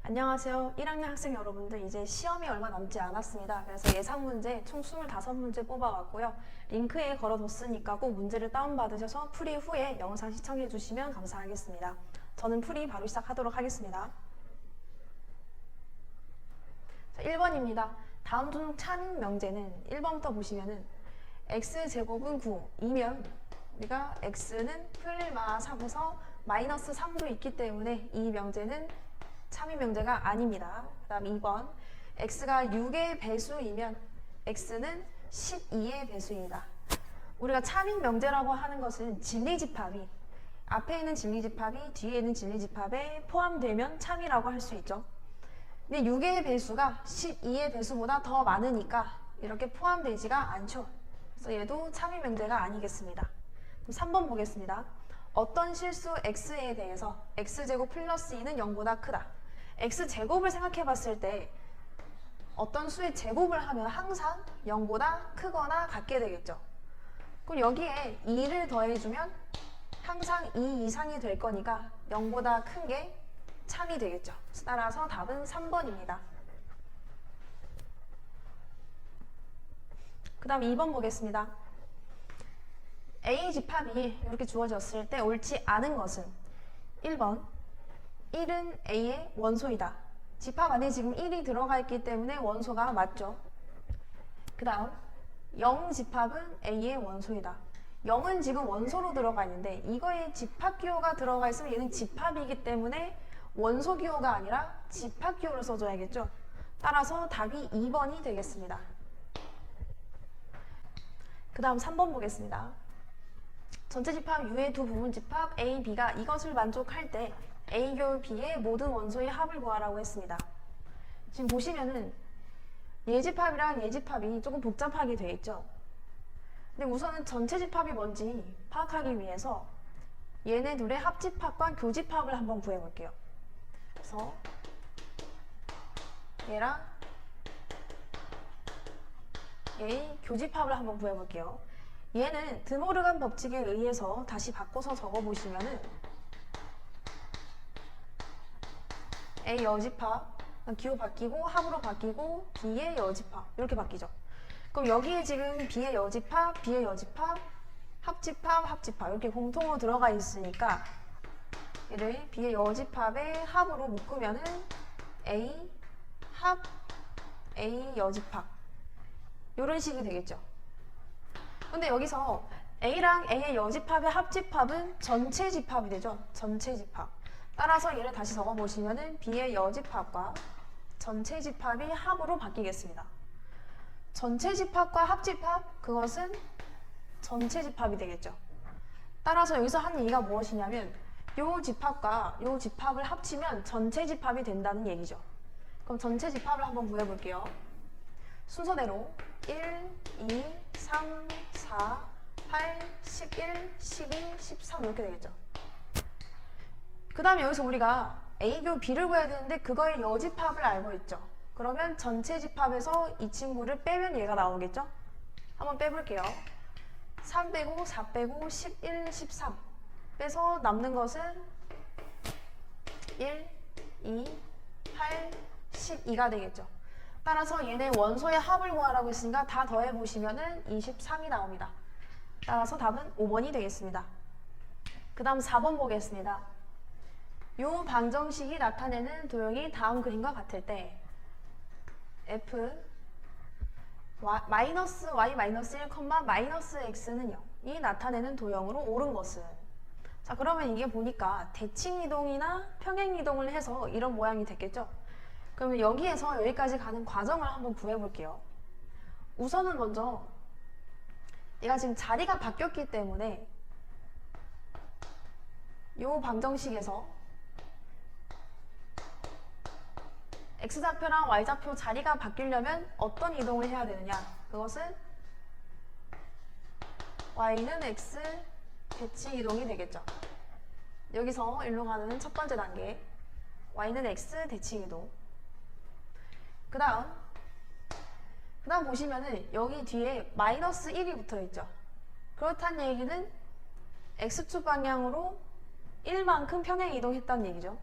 안녕하세요. 1학년 학생 여러분들, 이제 시험이 얼마 남지 않았습니다. 그래서 예상 문제 총 25문제 뽑아왔고요. 링크에 걸어뒀으니까 꼭 문제를 다운받으셔서 풀이 후에 영상 시청해 주시면 감사하겠습니다. 저는 풀이 바로 시작하도록 하겠습니다. 자, 1번입니다. 다음 중 차민 명제는 1번부터 보시면은 x제곱은 9이면 우리가 x는 플마 3에서 마이너스 3도 있기 때문에 이 명제는 참인 명제가 아닙니다. 그 다음 2번 x가 6의 배수이면 x는 12의 배수입니다. 우리가 참인 명제라고 하는 것은 진리집합이 앞에 있는 진리집합이 뒤에 있는 진리집합에 포함되면 참이라고 할 수 있죠. 근데 6의 배수가 12의 배수보다 더 많으니까 이렇게 포함되지가 않죠. 그래서 얘도 참인 명제가 아니겠습니다. 그럼 3번 보겠습니다. 어떤 실수 x에 대해서 x제곱 플러스 2는 0보다 크다. x제곱을 생각해 봤을 때 어떤 수의 제곱을 하면 항상 0보다 크거나 같게 되겠죠. 그럼 여기에 2를 더해주면 항상 2 이상이 될 거니까 0보다 큰 게 참이 되겠죠. 따라서 답은 3번입니다. 그 다음 2번 보겠습니다. A 집합이 이렇게 주어졌을 때 옳지 않은 것은 1번 1은 A의 원소이다. 집합 안에 지금 1이 들어가 있기 때문에 원소가 맞죠. 그 다음 0 집합은 A의 원소이다. 0은 지금 원소로 들어가 있는데 이거에 집합 기호가 들어가 있으면 얘는 집합이기 때문에 원소 기호가 아니라 집합 기호를 써줘야겠죠. 따라서 답이 2번이 되겠습니다. 그 다음 3번 보겠습니다. 전체 집합 U의 두 부분 집합 A, B가 이것을 만족할 때 A 교울 B의 모든 원소의 합을 구하라고 했습니다. 지금 보시면은 예집합이랑 예집합이 조금 복잡하게 되어 있죠. 근데 우선은 전체 집합이 뭔지 파악하기 위해서 얘네 둘의 합집합과 교집합을 한번 구해볼게요. 그래서 얘랑 얘의 교집합을 한번 구해볼게요. 얘는 드모르간 법칙에 의해서 다시 바꿔서 적어보시면은 A 여집합, 기호 바뀌고 합으로 바뀌고 B의 여집합 이렇게 바뀌죠. 그럼 여기에 지금 B의 여집합, B의 여집합, 합집합, 합집합 이렇게 공통으로 들어가 있으니까 얘를 B의 여집합의 합으로 묶으면은 A 합, A 여집합 이런 식이 되겠죠. 근데 여기서 A랑 A의 여집합의 합집합은 전체 집합이 되죠. 전체 집합. 따라서 얘를 다시 적어보시면은 B의 여집합과 전체 집합이 합으로 바뀌겠습니다. 전체 집합과 합집합, 그것은 전체 집합이 되겠죠. 따라서 여기서 한 얘기가 무엇이냐면 요 집합과 요 집합을 합치면 전체 집합이 된다는 얘기죠. 그럼 전체 집합을 한번 구해볼게요. 순서대로 1, 2, 3, 4, 8, 11, 12, 13 이렇게 되겠죠. 그 다음에 여기서 우리가 A교 B를 구해야 되는데 그거의 여집합을 알고 있죠. 그러면 전체 집합에서 이 친구를 빼면 얘가 나오겠죠. 한번 빼볼게요. 3 빼고 4 빼고 11, 13 빼서 남는 것은 1, 2, 8, 12가 되겠죠. 따라서 얘네 원소의 합을 구하라고 했으니까 다 더해보시면은 23이 나옵니다. 따라서 답은 5번이 되겠습니다. 그 다음 4번 보겠습니다. 요 방정식이 나타내는 도형이 다음 그림과 같을 때 f 마이너스 y 마이너스 1, 마이너스 x는 0이 나타내는 도형으로 옳은 것은 자 그러면 이게 보니까 대칭 이동이나 평행 이동을 해서 이런 모양이 됐겠죠. 그러면 여기에서 여기까지 가는 과정을 한번 구해볼게요. 우선은 먼저 얘가 지금 자리가 바뀌었기 때문에 이 방정식에서 x좌표랑 y좌표 자리가 바뀌려면 어떤 이동을 해야 되느냐? 그것은 y는 x 대칭 이동이 되겠죠. 여기서 일로 가는 첫 번째 단계 y는 x 대칭 이동. 그 다음 보시면은 여기 뒤에 마이너스 1이 붙어 있죠. 그렇다는 얘기는 x축 방향으로 1만큼 평행 이동했다는 얘기죠.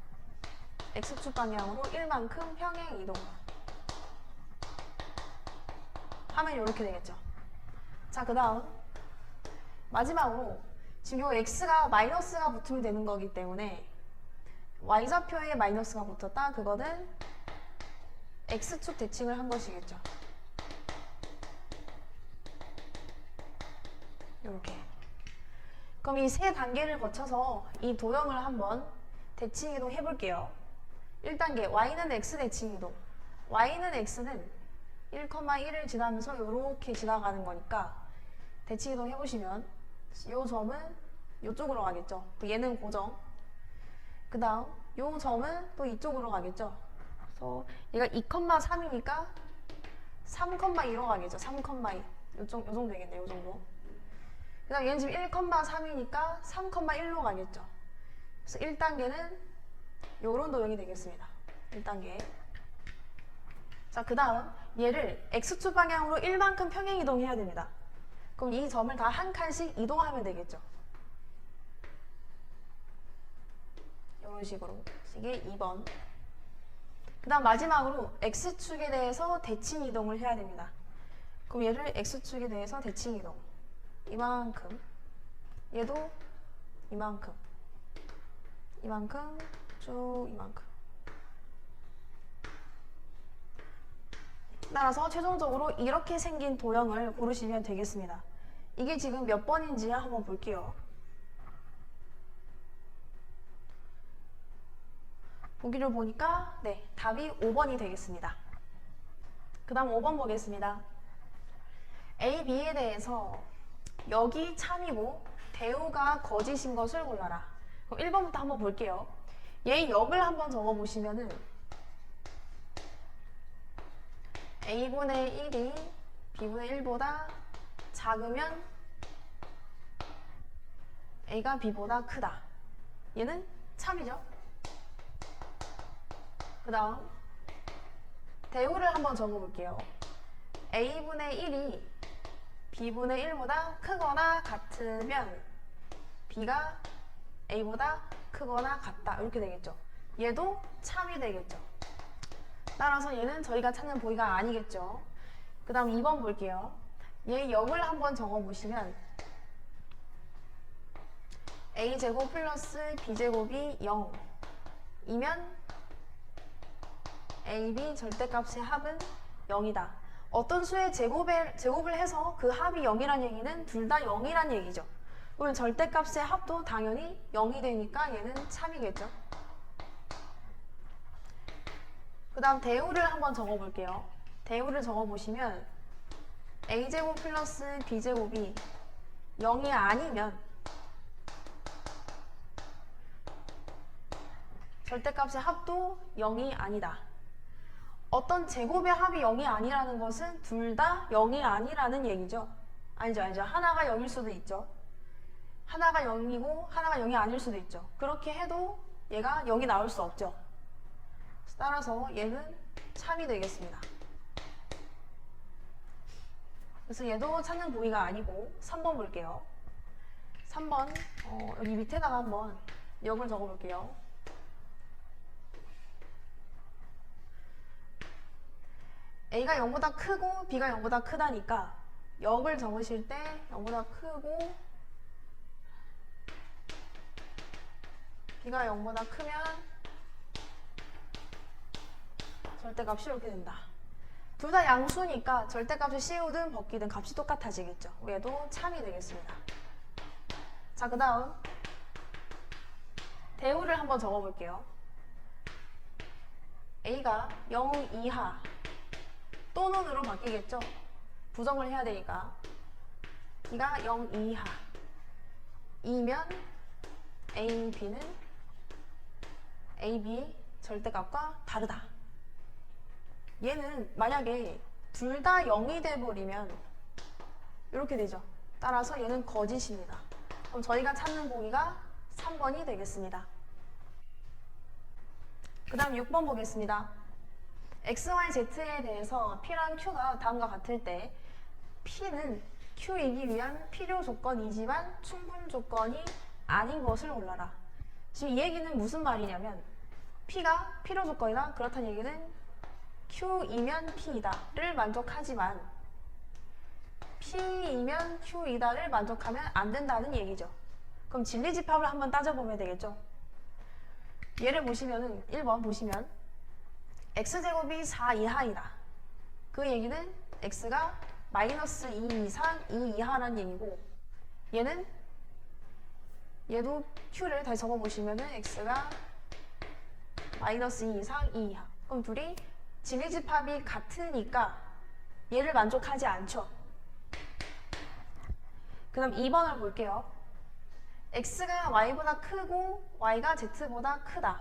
x축 방향으로 1만큼 평행 이동 하면 이렇게 되겠죠. 자, 그 다음 마지막으로 지금 요 x가 마이너스가 붙으면 되는 거기 때문에 y좌표에 마이너스가 붙었다. 그거는 x축 대칭을 한 것이겠죠. 이렇게. 그럼 이 세 단계를 거쳐서 이 도형을 한번 대칭 이동 해볼게요. 1단계 y는 x 대칭 이동. y는 x는 1,1을 지나면서 이렇게 지나가는 거니까 대칭 이동 해보시면 이 점은 이쪽으로 가겠죠. 얘는 고정. 그 다음 이 점은 또 이쪽으로 가겠죠. 그래서 얘가 2,3이니까 3,2로 가겠죠. 3,2. 요 정도 되겠네요. 요 정도. 그 다음 얘는 지금 1,3이니까 3,1로 가겠죠. 그래서 1단계는 요런 도형이 되겠습니다. 1단계. 자, 그 다음 얘를 x축 방향으로 1만큼 평행 이동해야 됩니다. 그럼 이 점을 다 한 칸씩 이동하면 되겠죠. 이런 식으로. 이게 2번. 그 다음 마지막으로 x축에 대해서 대칭 이동을 해야 됩니다. 그럼 얘를 x축에 대해서 대칭 이동. 이만큼. 얘도 이만큼. 이만큼. 쭉 이만큼. 따라서 최종적으로 이렇게 생긴 도형을 고르시면 되겠습니다. 이게 지금 몇 번인지 한번 볼게요. 보기를 보니까 네, 답이 5번이 되겠습니다. 그 다음 5번 보겠습니다. A, B에 대해서 역이 참이고 대우가 거짓인 것을 골라라. 그럼 1번부터 한번 볼게요. 얘 역을 한번 적어보시면은 A분의 1이 B분의 1보다 작으면 A가 B보다 크다. 얘는 참이죠. 그 다음 대우를 한번 적어볼게요. A분의 1이 B분의 1보다 크거나 같으면 B가 A보다 크거나 같다. 이렇게 되겠죠. 얘도 참이 되겠죠. 따라서 얘는 저희가 찾는 보기가 아니겠죠. 그 다음 2번 볼게요. 얘 역을 한번 적어보시면 A제곱 플러스 B제곱이 0이면 AB 절대값의 합은 0이다. 어떤 수의 제곱을 해서 그 합이 0이란 얘기는 둘 다 0이란 얘기죠. 그러면 절대값의 합도 당연히 0이 되니까 얘는 참이겠죠. 그 다음 대우를 한번 적어볼게요. 대우를 적어보시면 A제곱 플러스 B제곱이 0이 아니면 절대값의 합도 0이 아니다. 어떤 제곱의 합이 0이 아니라는 것은 둘 다 0이 아니라는 얘기죠. 아니죠. 하나가 0일 수도 있죠. 하나가 0이고 하나가 0이 아닐 수도 있죠. 그렇게 해도 얘가 0이 나올 수 없죠. 따라서 얘는 참이 되겠습니다. 그래서 얘도 찾는 보기가 아니고 3번 볼게요. 3번 여기 밑에다가 한번 역을 적어볼게요. A가 0보다 크고 B가 0보다 크다니까 역을 적으실 때 0보다 크고 B가 0보다 크면 절대값이 이렇게 된다. 둘 다 양수니까 절대값을 씌우든 벗기든 값이 똑같아지겠죠. 얘도 참이 되겠습니다. 자, 그 다음 대우를 한번 적어볼게요. A가 0 이하 또는으로 바뀌겠죠. 부정을 해야 되니까 B가 0 이하 이면 A, B는 A, B 절대값과 다르다. 얘는 만약에 둘 다 0이 돼버리면 이렇게 되죠. 따라서 얘는 거짓입니다. 그럼 저희가 찾는 보기가 3번이 되겠습니다. 그 다음 6번 보겠습니다. X, Y, Z에 대해서 P랑 Q가 다음과 같을 때 P는 Q이기 위한 필요 조건이지만 충분 조건이 아닌 것을 골라라. 지금 이 얘기는 무슨 말이냐면 P가 필요 조건이다. 그렇다는 얘기는 Q이면 P이다를 만족하지만 P이면 Q이다를 만족하면 안 된다는 얘기죠. 그럼 진리집합을 한번 따져보면 되겠죠. 예를 보시면은 1번 보시면 x제곱이 4 이하이다. 그 얘기는 x가 마이너스 2 이상 2 이하라는 얘기고, 얘도 q를 다시 적어보시면은 x가 마이너스 2 이상 2 이하. 그럼 둘이 진리집합이 같으니까 얘를 만족하지 않죠. 그 다음 2번을 볼게요. x가 y보다 크고 y가 z보다 크다.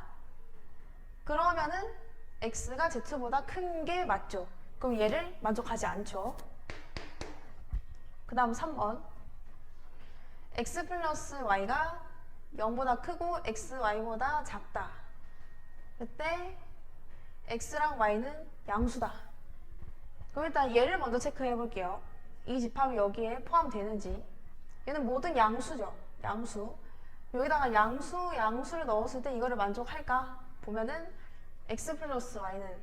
그러면은 x가 z보다 큰 게 맞죠. 그럼 얘를 만족하지 않죠. 그 다음 3번. x 플러스 y가 0보다 크고 xy보다 작다. 그때 x랑 y는 양수다. 그럼 일단 얘를 먼저 체크해 볼게요. 이 집합이 여기에 포함되는지. 얘는 모든 양수죠. 양수. 여기다가 양수를 넣었을 때 이거를 만족할까? 보면은 x 플러스 y는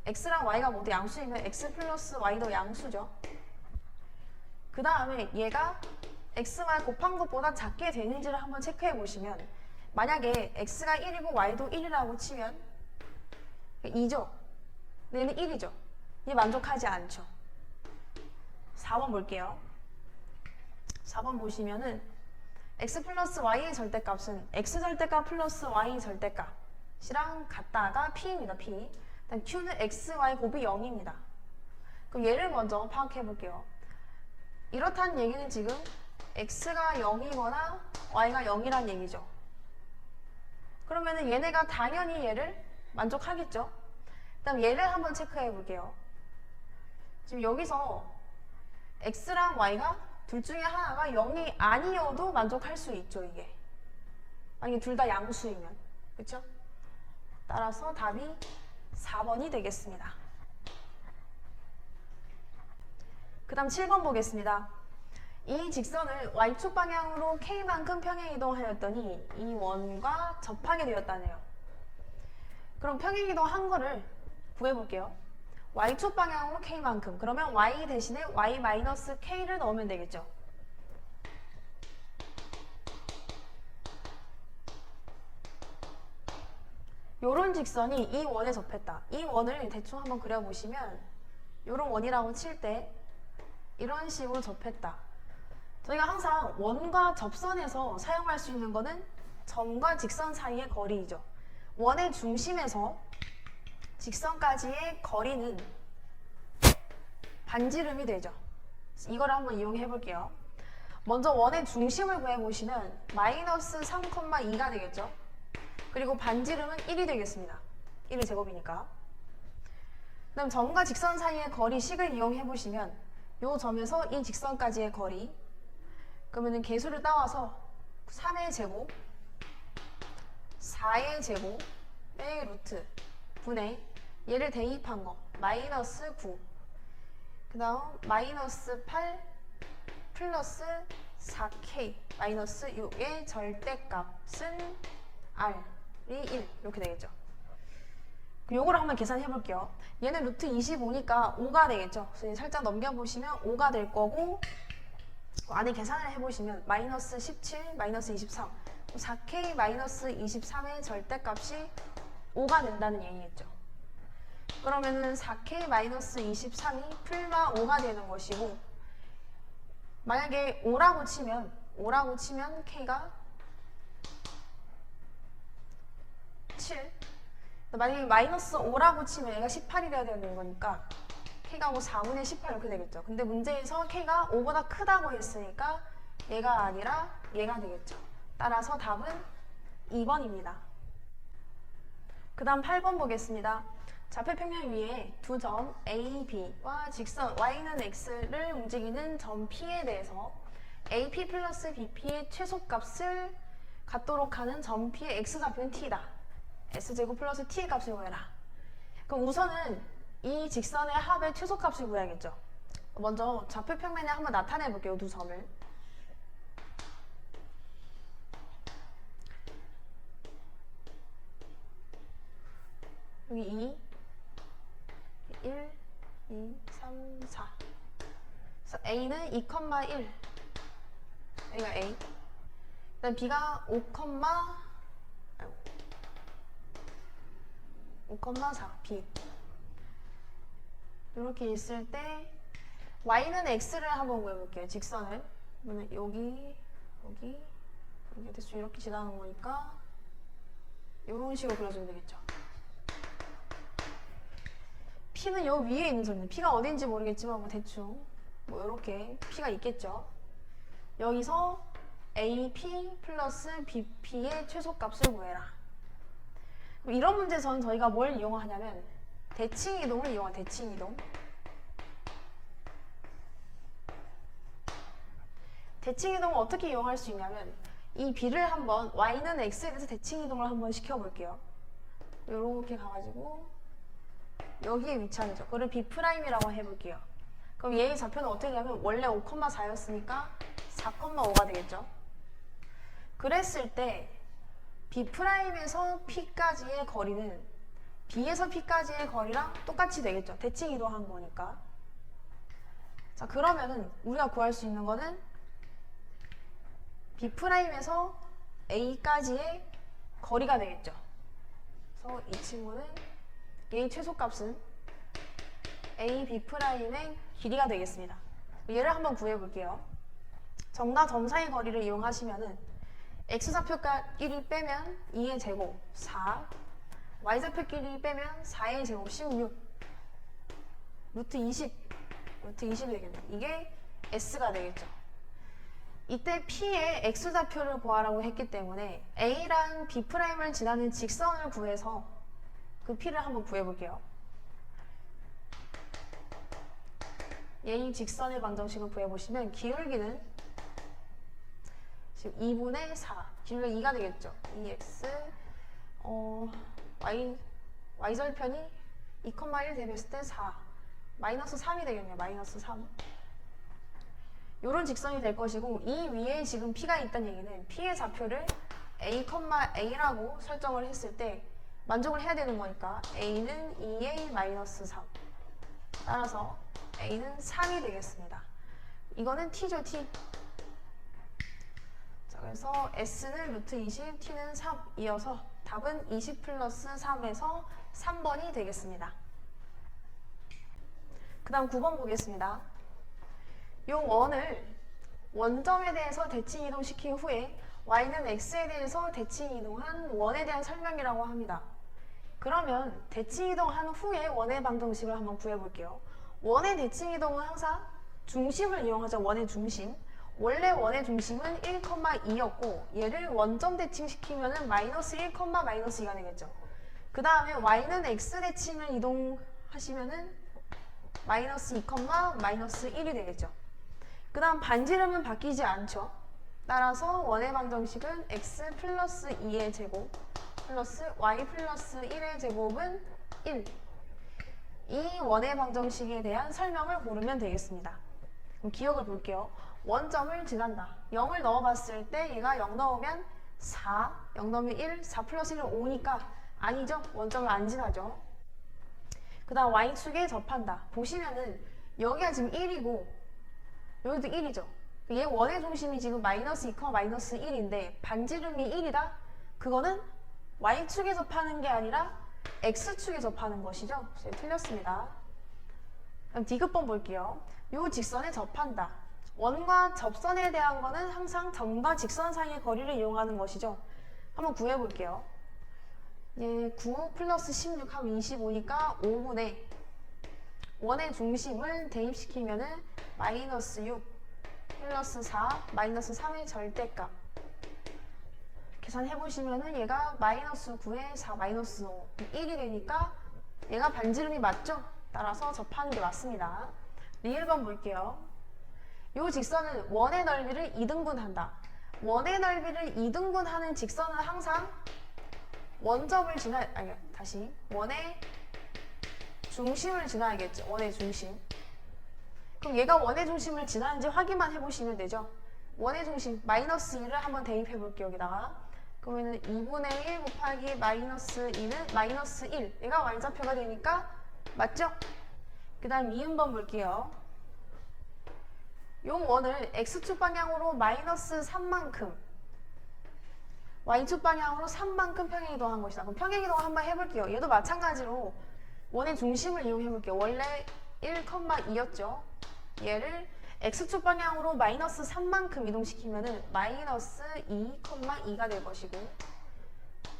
x랑 y가 모두 양수이면 x 플러스 y도 양수죠. 그 다음에 얘가 x와 곱한 것보다 작게 되는지를 한번 체크해 보시면, 만약에 x가 1이고 y도 1이라고 치면 2죠. 얘는 1이죠. 얘 만족하지 않죠. 4번 볼게요. 4번 보시면은 x 플러스 y의 절대값은 x 절대값 플러스 y 절대값이랑 같다가 p입니다. p. 일단 q는 x, y 곱이 0입니다. 그럼 얘를 먼저 파악해 볼게요. 이렇다는 얘기는 지금 x가 0이거나 y가 0이란 얘기죠. 그러면은 얘네가 당연히 얘를 만족하겠죠. 그다음 얘를 한번 체크해 볼게요. 지금 여기서 x랑 y가 둘 중에 하나가 0이 아니어도 만족할 수 있죠, 이게. 만약에 둘 다 양수이면. 그쵸? 따라서 답이 4번이 되겠습니다. 그 다음 7번 보겠습니다. 이 직선을 y축 방향으로 k만큼 평행이동하였더니 이 원과 접하게 되었다네요. 그럼 평행이동한 거를 구해볼게요. y축 방향으로 k만큼. 그러면 y 대신에 y-k를 넣으면 되겠죠. 요런 직선이 이 원에 접했다. 이 원을 대충 한번 그려보시면 요런 원이라고 칠 때 이런 식으로 접했다. 저희가 항상 원과 접선에서 사용할 수 있는 거는 점과 직선 사이의 거리이죠. 원의 중심에서 직선까지의 거리는 반지름이 되죠. 이걸 한번 이용해 볼게요. 먼저 원의 중심을 구해보시면 마이너스 3,2가 되겠죠. 그리고 반지름은 1이 되겠습니다. 1의 제곱이니까. 그 다음 점과 직선 사이의 거리 식을 이용해 보시면 이 점에서 이 직선까지의 거리, 그러면은 개수를 따와서 3의 제곱, 4의 제곱, 빼기 루트, 분의 얘를 대입한 거, 마이너스 9. 그 다음 마이너스 8 플러스 4k 마이너스 6의 절대값은 r이 1 이렇게 되겠죠. 요거를 한번 계산해 볼게요. 얘는 루트 25니까 5가 되겠죠. 그래서 살짝 넘겨보시면 5가 될 거고, 안에 계산을 해보시면 마이너스 17, 마이너스 23 4k 마이너스 23의 절대값이 5가 된다는 얘기겠죠. 그러면은 4k 마이너스 23이 풀마 5가 되는 것이고, 만약에 5라고 치면 k가 7, 만약에 마이너스 5라고 치면 얘가 18이라야 되는 거니까 k가 뭐 4분의 18 이렇게 되겠죠. 근데 문제에서 k가 5보다 크다고 했으니까 얘가 아니라 얘가 되겠죠. 따라서 답은 2번입니다. 그 다음 8번 보겠습니다. 좌표평면 위에 두 점 A, B와 직선 Y는 X를 움직이는 점 P에 대해서 AP 플러스 BP의 최소값을 갖도록 하는 점 P의 X좌표는 T다. S제곱 플러스 T의 값을 구해라. 그럼 우선은 이 직선의 합의 최소값을 구해야겠죠. 먼저 좌표평면에 한번 나타내 볼게요. 두 점을. 여기 2, 1, 2, 3, 4. 그래서 A는 2,1. 여기가 A. 그다음 B가 5,4 B. 이렇게 있을 때 Y는 X를 한번 구해볼게요. 직선을. 그러면 여기 대충 이렇게 지나가는 거니까 이런 식으로 그려주면 되겠죠. P는 요 위에 있는 점입니다. P가 어딘지 모르겠지만 뭐 대충 뭐 이렇게 P가 있겠죠. 여기서 AP 플러스 BP의 최소값을 구해라. 이런 문제에서는 저희가 뭘 이용하냐면 대칭이동을 이용한 대칭이동. 대칭이동을 어떻게 이용할 수 있냐면 이 B를 한번 Y는 X에 대해서 대칭이동을 한번 시켜볼게요. 이렇게 가가지고 여기에 위치하죠. 그걸 B'이라고 해볼게요. 그럼 얘의 좌표는 어떻게 되냐면 원래 5,4였으니까 4,5가 되겠죠. 그랬을 때 B'에서 P까지의 거리는 B에서 P까지의 거리랑 똑같이 되겠죠. 대칭 이동한 거니까. 자, 그러면은 우리가 구할 수 있는 거는 B'에서 A까지의 거리가 되겠죠. 그래서 이 친구는 얘의 최소값은 A, B'의 길이가 되겠습니다. 얘를 한번 구해볼게요. 점과 점 사이 거리를 이용하시면은 X좌표끼리 빼면 2의 제곱 4, Y좌표끼리 빼면 4의 제곱 16, 루트 20, 루트 20이 되겠네요. 이게 S가 되겠죠. 이때 P의 X좌표를 구하라고 했기 때문에 A랑 B'을 지나는 직선을 구해서 그 P를 한번 구해볼게요. 얘의 직선의 방정식을 구해보시면 기울기는 지금 2분의 4, 기울기가 2가 되겠죠. 2x y절편이 2,1 대비했을 때 4, 마이너스 3이 되겠네요. 마이너스 3. 요런 직선이 될 것이고 이 위에 지금 P가 있다는 얘기는 P의 좌표를 A라고 설정을 했을 때 만족을 해야 되는 거니까 A는 2A 마이너스 3. 따라서 A는 3이 되겠습니다. 이거는 T죠, T. 자, 그래서 S는 루트 20, T는 3 이어서 답은 20 플러스 3에서 3번이 되겠습니다. 그 다음 9번 보겠습니다. 요 원을 원점에 대해서 대칭 이동시킨 후에 Y는 X에 대해서 대칭 이동한 원에 대한 설명이라고 합니다. 그러면 대칭 이동한 후에 원의 방정식을 한번 구해볼게요. 원의 대칭 이동은 항상 중심을 이용하죠. 원의 중심. 원래 원의 중심은 1,2였고 얘를 원점 대칭시키면 마이너스 1, 마이너스 2가 되겠죠. 그 다음에 Y는 X 대칭을 이동하시면은 마이너스 2, 마이너스 1이 되겠죠. 그 다음 반지름은 바뀌지 않죠. 따라서 원의 방정식은 X 플러스 2의 제곱 플러스 Y 플러스 1의 제곱은 1. 이 원의 방정식에 대한 설명을 고르면 되겠습니다. 그럼 기억을 볼게요. 원점을 지난다. 0을 넣어봤을 때 얘가 0 넣으면 4, 0 넣으면 1, 4 플러스 1은 5니까 아니죠. 원점을 안 지나죠. 그 다음 Y축에 접한다. 보시면은 여기가 지금 1이고 여기도 1이죠. 얘 원의 중심이 지금 마이너스 2, 마이너스 1인데 반지름이 1이다? 그거는 Y축에 접하는 게 아니라 X축에 접하는 것이죠. 틀렸습니다. 그럼 D급번 볼게요. 요 직선에 접한다. 원과 접선에 대한 거는 항상 점과 직선 사이의 거리를 이용하는 것이죠. 한번 구해볼게요. 예, 9 플러스 16 하면 25니까 5분의 원의 중심을 대입시키면은 마이너스 6 플러스 4 마이너스 3의 절대값 계산해보시면은 얘가 마이너스 9에 4 마이너스 5 1이 되니까 얘가 반지름이 맞죠? 따라서 접하는 게 맞습니다. 리을번 볼게요. 이 직선은 원의 넓이를 2등분한다. 원의 넓이를 2등분하는 직선은 항상 원점을 원의 중심을 지나야겠죠. 원의 중심. 그럼 얘가 원의 중심을 지나는지 확인만 해보시면 되죠. 원의 중심 마이너스 2를 한번 대입해 볼게요. 여기다가 그러면은 2분의 1 곱하기 마이너스 2는 마이너스 1. 얘가 y좌표가 되니까 맞죠? 그 다음 미음번 볼게요. 요 원을 x축 방향으로 마이너스 3만큼 y축 방향으로 3만큼 평행이동한 것이다. 그럼 평행이동 한번 해볼게요. 얘도 마찬가지로 원의 중심을 이용해볼게요. 원래 1,2였죠. 얘를 x축 방향으로 마이너스 3만큼 이동시키면은 마이너스 2,2가 될 것이고,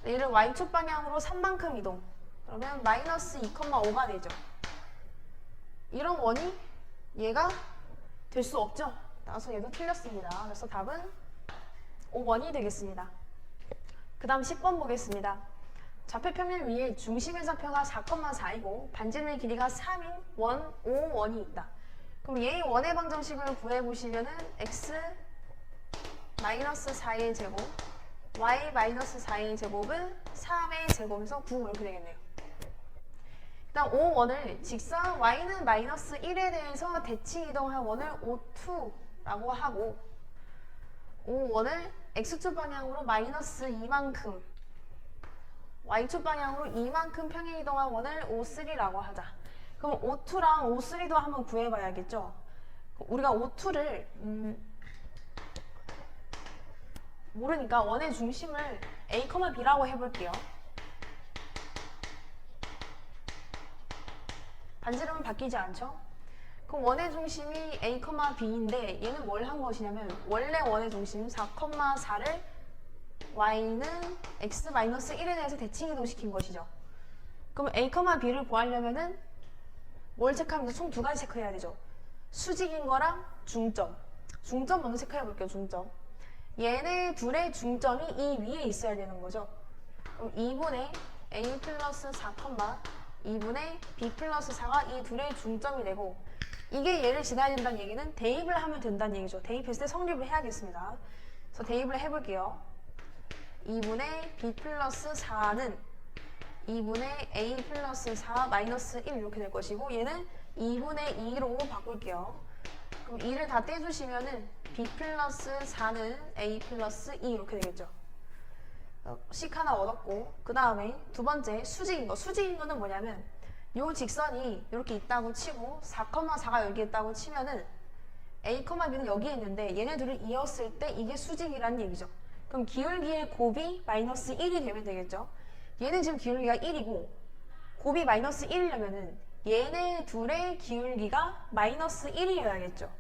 얘를 y축 방향으로 3만큼 이동. 그러면 마이너스 2,5가 되죠. 이런 원이 얘가 될 수 없죠. 따라서 얘도 틀렸습니다. 그래서 답은 5번이 되겠습니다. 그 다음 10번 보겠습니다. 좌표 평면 위에 중심의 좌표가 4,4이고 반지름의 길이가 3인 원 5원이 있다. 그럼 얘의 원의 방정식을 구해보시면은 x 마이너스 4의 제곱 y 마이너스 4의 제곱은 3의 제곱에서 9 이렇게 되겠네요. 일단 5원을 직선 y는 마이너스 1에 대해서 대칭 이동한 원을 O2라고 하고 5원을 x축 방향으로 마이너스 2만큼 y축 방향으로 2만큼 평행 이동한 원을 O3라고 하자. 그럼 O2랑 O3도 한번 구해봐야겠죠. 우리가 O2를 모르니까 원의 중심을 A, B라고 해볼게요. 반지름은 바뀌지 않죠? 그럼 원의 중심이 A, B인데 얘는 뭘 한 것이냐면 원래 원의 중심 4,4를 y는 x-1에 대해서 대칭 이동시킨 것이죠. 그럼 A, B를 구하려면은 뭘 체크하면서 총 두 가지 체크해야 되죠. 수직인 거랑 중점. 중점 먼저 체크해 볼게요. 중점. 얘네 둘의 중점이 이 위에 있어야 되는 거죠. 그럼 2분의 A 플러스 4, 2분의 B 플러스 4가 이 둘의 중점이 되고 이게 얘를 지나야 된다는 얘기는 대입을 하면 된다는 얘기죠. 대입했을 때 성립을 해야겠습니다. 그래서 대입을 해볼게요. 2분의 B 플러스 4는 2분의 A 플러스 4 마이너스 1 이렇게 될 것이고 얘는 2분의 2로 바꿀게요. 그럼 2를 다 떼주시면은 B 플러스 4는 A 플러스 2 이렇게 되겠죠. 식 하나 얻었고 그 다음에 두 번째 수직인 거. 수직인 거는 뭐냐면 요 직선이 이렇게 있다고 치고 4,4가 여기 있다고 치면은 A, B는 여기에 있는데 얘네들을 이었을 때 이게 수직이라는 얘기죠. 그럼 기울기의 곱이 마이너스 1이 되면 되겠죠. 얘는 지금 기울기가 1이고 곱이 마이너스 1이려면은 얘네 둘의 기울기가 마이너스 1이어야겠죠.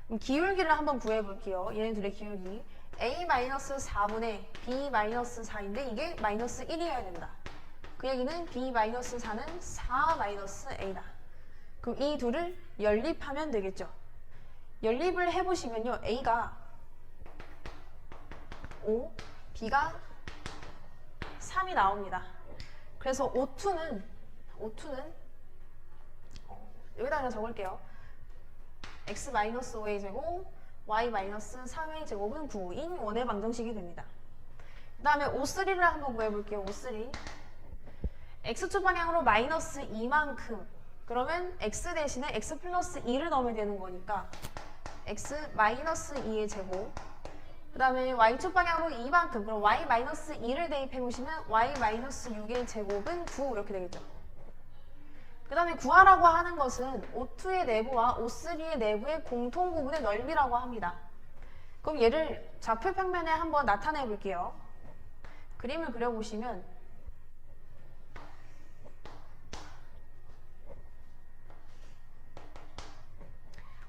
그럼 기울기를 한번 구해볼게요. 얘네 둘의 기울기 A-4분의 B-4인데 이게 마이너스 1이어야 된다. 그 얘기는 B-4는 4-A다. 그럼 이 둘을 연립하면 되겠죠. 연립을 해보시면요. A가 5, B가 3이 나옵니다. 그래서 O2는 여기다 그냥 적을게요. x-5의 제곱, y-3의 제곱은 9인 원의 방정식이 됩니다. 그 다음에 O3를 한번 구해볼게요. O3 x축 방향으로 마이너스 2만큼 그러면 x 대신에 x 플러스 2를 넣으면 되는 거니까 x-2의 제곱 그 다음에 y축 방향으로 2만큼 그럼 y-2를 대입해 보시면 y-6의 제곱은 9 이렇게 되겠죠. 그 다음에 구하라고 하는 것은 O2의 내부와 O3의 내부의 공통 부분의 넓이라고 합니다. 그럼 얘를 좌표 평면에 한번 나타내 볼게요. 그림을 그려보시면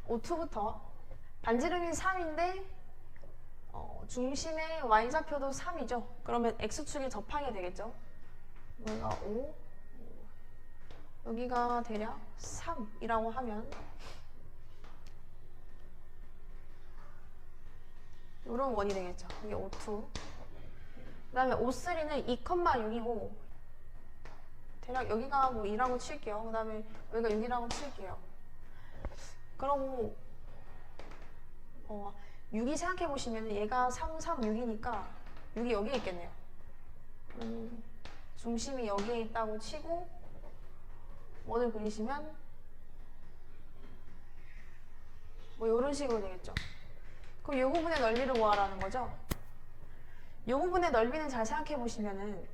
O2부터 반지름이 3인데 중심의 y좌표도 3이죠. 그러면 x축에 접하게 되겠죠. 여기가 5 여기가 대략 3이라고 하면 이런 원이 되겠죠. 이게 O2 그 다음에 O3는 2,6이고 대략 여기가 뭐 2라고 칠게요. 그 다음에 여기가 6이라고 칠게요. 그러고 6이 생각해보시면 얘가 3, 3, 6이니까 6이 여기에 있겠네요. 중심이 여기에 있다고 치고 원을 그리시면 뭐 이런 식으로 되겠죠. 그럼 이 부분의 넓이를 구하라는 거죠. 이 부분의 넓이는 잘 생각해 보시면은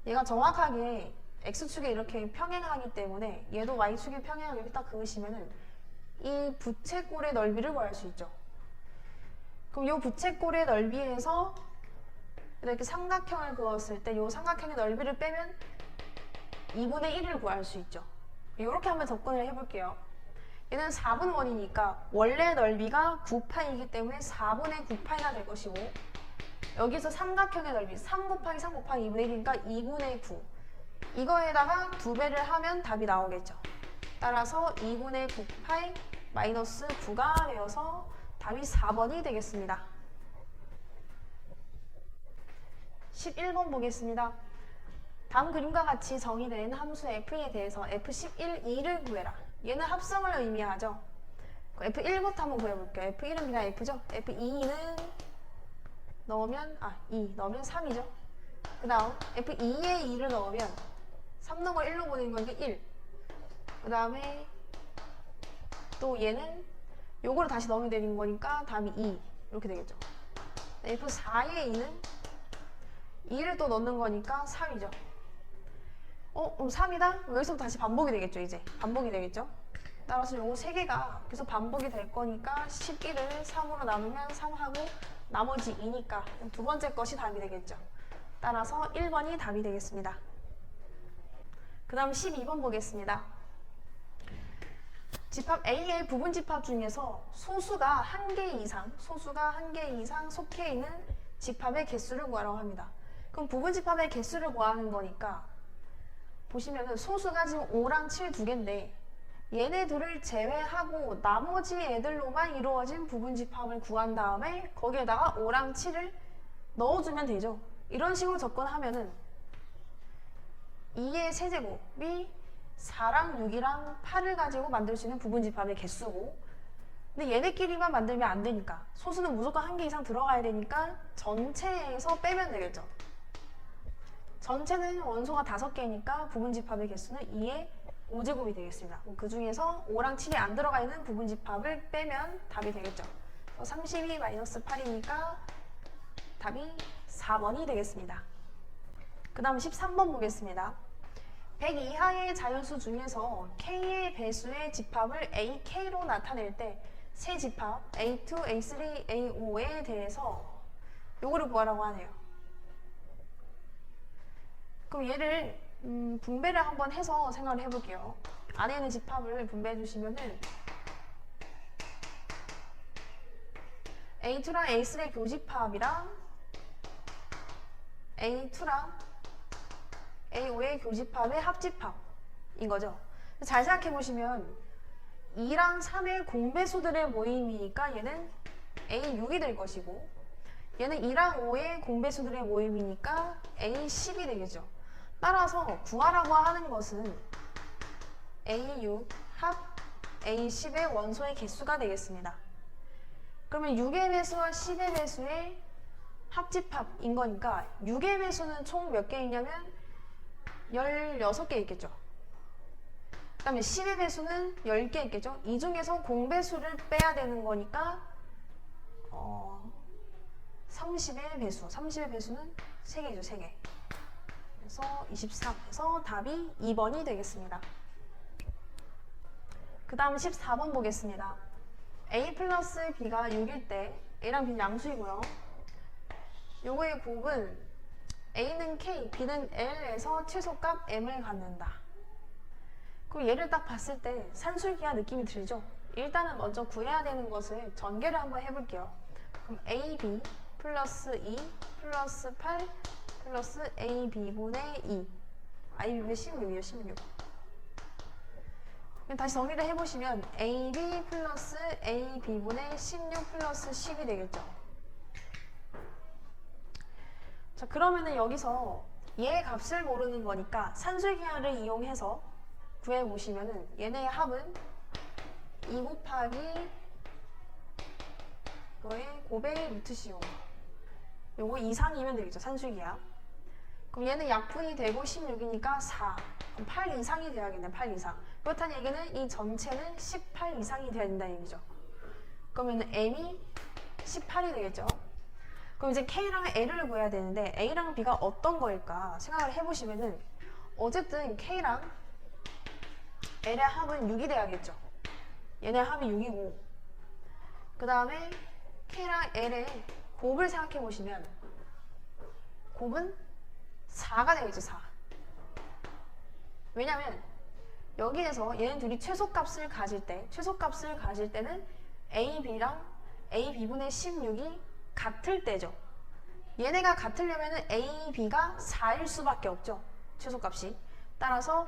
얘가 정확하게 x축에 이렇게 평행하기 때문에 얘도 y축에 평행하게 딱 그으시면은 이 부채꼴의 넓이를 구할 수 있죠. 그럼 이 부채꼴의 넓이에서 이렇게 삼각형을 그었을 때 이 삼각형의 넓이를 빼면 2분의 1을 구할 수 있죠. 이렇게 한번 접근을 해볼게요. 얘는 4분 원이니까 원래 넓이가 9파이기 때문에 4분의 9파이가 될 것이고, 여기서 삼각형의 넓이 3 곱하기 3 곱하기 2분의 1이니까 2분의 9. 이거에다가 2배를 하면 답이 나오겠죠. 따라서 2분의 9파이 마이너스 9가 되어서 답이 4번이 되겠습니다. 11번 보겠습니다. 다음 그림과 같이 정의된 함수 f에 대해서 f11, 2를 구해라. 얘는 합성을 의미하죠. f1부터 한번 구해볼게요. f1은 그냥 f죠. f2는 넣으면 2 넣으면 3이죠. 그 다음 f2에 2를 넣으면 3 넣은 걸 1로 보내는 거니까 1. 그 다음에 또 얘는 요거를 다시 넣으면 되는 거니까 답이 2 이렇게 되겠죠. f4에 2는 2를 또 넣는 거니까 3이죠. 그럼 3이다? 여기서부터 다시 반복이 되겠죠. 이제 반복이 되겠죠. 따라서 요거 3개가 계속 반복이 될 거니까 11을 3으로 나누면 3하고 나머지 2니까 두 번째 것이 답이 되겠죠. 따라서 1번이 답이 되겠습니다. 그 다음 12번 보겠습니다. 집합 A의 부분 집합 중에서 소수가 1개 이상 속해 있는 집합의 개수를 구하라고 합니다. 그럼 부분 집합의 개수를 구하는 거니까 보시면은 소수가 지금 5랑 7 두 개인데 얘네들을 제외하고 나머지 애들로만 이루어진 부분 집합을 구한 다음에 거기에다가 5랑 7을 넣어주면 되죠. 이런 식으로 접근하면은 2의 세제곱이 4랑 6이랑 8을 가지고 만들 수 있는 부분 집합의 개수고, 근데 얘네끼리만 만들면 안 되니까 소수는 무조건 1개 이상 들어가야 되니까 전체에서 빼면 되겠죠. 전체는 원소가 5개니까 부분 집합의 개수는 2의 5제곱이 되겠습니다. 그 중에서 5랑 7이 안 들어가 있는 부분 집합을 빼면 답이 되겠죠. 32 마이너스 8이니까 답이 4번이 되겠습니다. 그 다음 13번 보겠습니다. 100 이하의 자연수 중에서 K의 배수의 집합을 AK로 나타낼 때 세 집합 A2, A3, A5에 대해서 요거를 구하라고 하네요. 그럼 얘를 분배를 한번 해서 생각을 해볼게요. 안에 있는 집합을 분배해 주시면은 A2랑 A3의 교집합이랑 A2랑 A5의 교집합의 합집합인 거죠. 잘 생각해 보시면 2랑 3의 공배수들의 모임이니까 얘는 A6이 될 것이고, 얘는 2랑 5의 공배수들의 모임이니까 A10이 되겠죠. 따라서 구하라고 하는 것은 A6 합 A10의 원소의 개수가 되겠습니다. 그러면 6의 배수와 10의 배수의 합집합인 거니까 6의 배수는 총 몇 개 있냐면 16개 있겠죠. 그 다음에 10의 배수는 10개 있겠죠. 이 중에서 공배수를 빼야 되는 거니까 30의 배수는 3개죠. 3개. 그래서 23에서 답이 2번이 되겠습니다. 그 다음 14번 보겠습니다. A 플러스 B가 6일 때 A랑 B는 양수이고요. 요거의 곱은 A는 K, B는 L에서 최소값 M을 갖는다. 그럼 얘를 딱 봤을 때 산술기하 느낌이 들죠? 일단은 먼저 구해야 되는 것을 전개를 한번 해볼게요. 그럼 AB 플러스 2 플러스 8 플러스 AB분의 2 AB분의 16이에요. 16. 다시 정리를 해보시면 AB 플러스 AB분의 16 플러스 10이 되겠죠. 자, 그러면은 여기서 얘의 값을 모르는 거니까 산술기하를 이용해서 구해보시면은 얘네의 합은 2 곱하기 이거의 곱의 루트 씌움, 요거 이상이면 되겠죠. 산술기하. 그럼 얘는 약분이 되고 16이니까 4. 그럼 8 이상이 돼야겠네. 8 이상. 그렇다는 얘기는 이 전체는 18 이상이 돼야 된다는 얘기죠. 그러면 M이 18이 되겠죠. 그럼 이제 K랑 L을 구해야 되는데 A랑 B가 어떤 거일까 생각을 해보시면은 어쨌든 K랑 L의 합은 6이 돼야겠죠. 얘네 합이 6이고 그 다음에 K랑 L의 곱을 생각해 보시면 곱은 4가 되겠죠. 4. 왜냐면 여기에서 얘는 둘이 최소값을 가질 때는 A, B랑 A, B분의 16이 같을 때죠. 얘네가 같으려면 A, B가 4일 수밖에 없죠. 최소값이. 따라서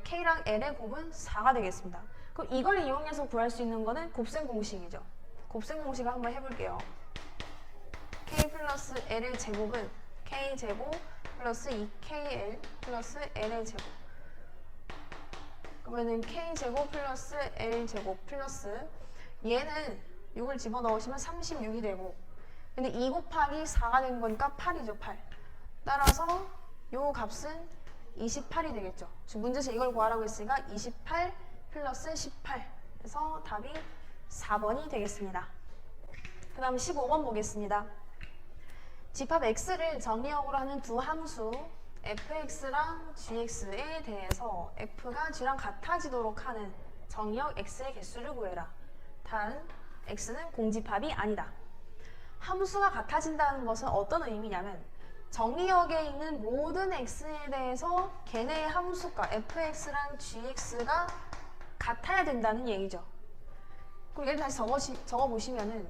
K랑 L의 곱은 4가 되겠습니다. 그럼 이걸 이용해서 구할 수 있는 거는 곱셈 공식이죠. 곱셈 공식을 한번 해볼게요. K 플러스 L의 제곱은 K제곱 플러스 2KL 플러스 L의 제곱. 그러면은 K제곱 플러스 L제곱 플러스 얘는 6을 집어넣으시면 36이 되고 근데 2 곱하기 4가 된 거니까 8이죠. 8. 따라서 요 값은 28이 되겠죠. 지금 문제에서 이걸 구하라고 했으니까 28 플러스 18 그래서 답이 4번이 되겠습니다. 그 다음 15번 보겠습니다. 집합 x를 정의역으로 하는 두 함수 fx랑 gx에 대해서 f가 g랑 같아지도록 하는 정의역 x의 개수를 구해라. 단 x는 공집합이 아니다. 함수가 같아진다는 것은 어떤 의미냐면 정의역에 있는 모든 x에 대해서 걔네의 함수가 fx랑 gx가 같아야 된다는 얘기죠. 그럼 얘를 다시 적어보시면은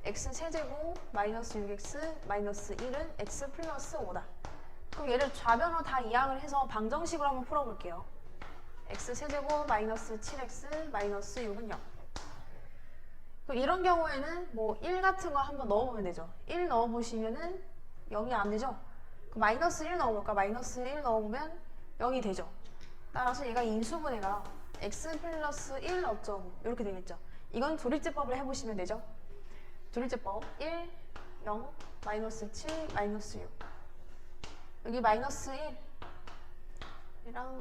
x 세제곱 마이너스 6x 마이너스 1은 x 플러스 5다. 그럼 얘를 좌변으로 다 이항을 해서 방정식으로 한번 풀어볼게요. x 세제곱 마이너스 7x 마이너스 6은 0. 그럼 이런 경우에는 뭐 1 같은 거 한번 넣어보면 되죠. 1 넣어보시면은 0이 안 되죠. 그럼 마이너스 1 넣어볼까? 마이너스 1 넣어보면 0이 되죠. 따라서 얘가 인수분해가 x 플러스 1 어쩌고 이렇게 되겠죠. 이건 조립제법을 해보시면 되죠. 조립제법 1, 0, 마이너스 7, 마이너스 6 여기 마이너스 1이랑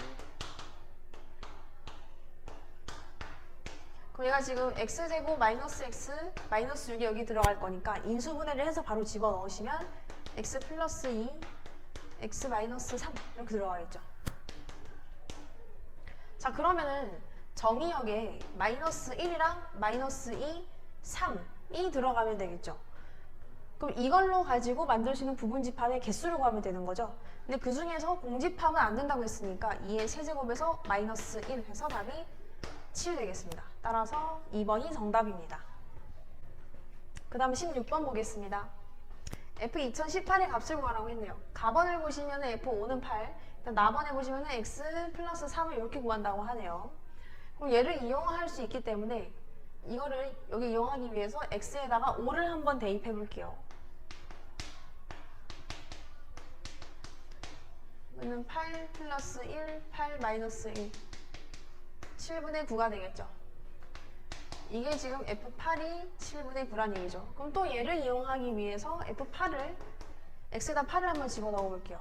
그럼 얘가 지금 x제곱 마이너스 x 마이너스 6이 여기 들어갈 거니까 인수분해를 해서 바로 집어넣으시면 x 플러스 2, x 마이너스 3 이렇게 들어가겠죠. 자 그러면은 정의역에 마이너스 1이랑 마이너스 2, 3이 들어가면 되겠죠. 그럼 이걸로 가지고 만들 수 있는 부분집합의 개수를 구하면 되는 거죠. 근데 그 중에서 공집합은 안 된다고 했으니까 2의 세제곱에서 마이너스 1 해서 답이 7 되겠습니다. 따라서 2번이 정답입니다. 그 다음 16번 보겠습니다. F 2018의 값을 구하라고 했네요. 가번을 보시면 F5는 8, 나번에 보시면 X 플러스 3을 이렇게 구한다고 하네요. 그럼 얘를 이용할 수 있기 때문에 이거를 여기 이용하기 위해서 X에다가 5를 한번 대입해 볼게요. 그러면 8 플러스 1, 8 마이너스 1 7분의 9가 되겠죠. 이게 지금 F8이 7분의 9란 얘기죠. 그럼 또 얘를 이용하기 위해서 F8을 X에다 8을 한번 집어넣어 볼게요.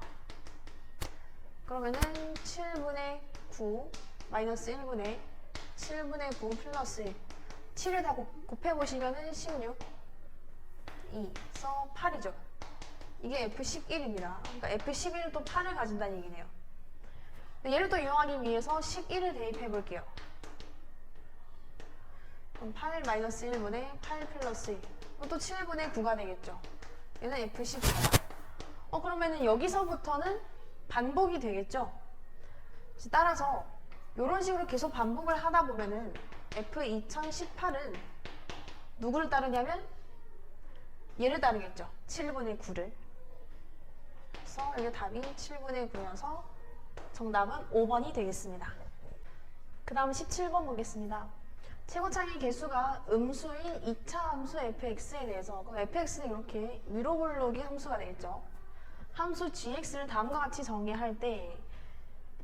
그러면은 7분의 9 마이너스 1분의 7분의 9 플러스 1 7을 다 곱해보시면은 16 2서 8이죠. 이게 F11입니다. 그러니까 F11은 또 8을 가진다는 얘기네요. 얘를 또 이용하기 위해서 11을 대입해 볼게요. 그럼 8 마이너스 1분의 8 플러스 1. 그럼 또 7분의 9가 되겠죠. 얘는 F14. 그러면은 여기서부터는 반복이 되겠죠. 따라서 이런 식으로 계속 반복을 하다 보면은 F2018은 누구를 따르냐면 얘를 따르겠죠. 7분의 9를. 그래서 이게 답이 7분의 9여서 정답은 5번이 되겠습니다. 그 다음 17번 보겠습니다. 최고차의 개수가 음수인 2차 함수 fx에 대해서 그럼 fx는 이렇게 위로 볼록이 함수가 되겠죠. 함수 gx를 다음과 같이 정의할 때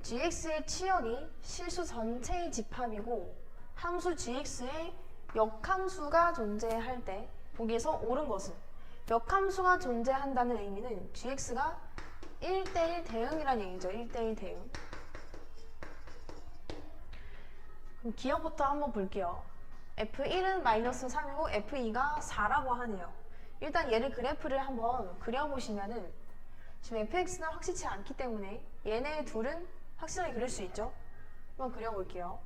gx의 치역이 실수 전체의 집합이고 함수 gx의 역함수가 존재할 때 보기에서 옳은 것은 역함수가 존재한다는 의미는 gx가 1대1 대응이라는 얘기죠. 1대1 대응. 그럼 기억부터 한번 볼게요. F1은 마이너스 3이고 F2가 4라고 하네요. 일단 얘를 그래프를 한번 그려보시면은 지금 fx는 확실치 않기 때문에 얘네 둘은 확실하게 그릴 수 있죠. 한번 그려볼게요.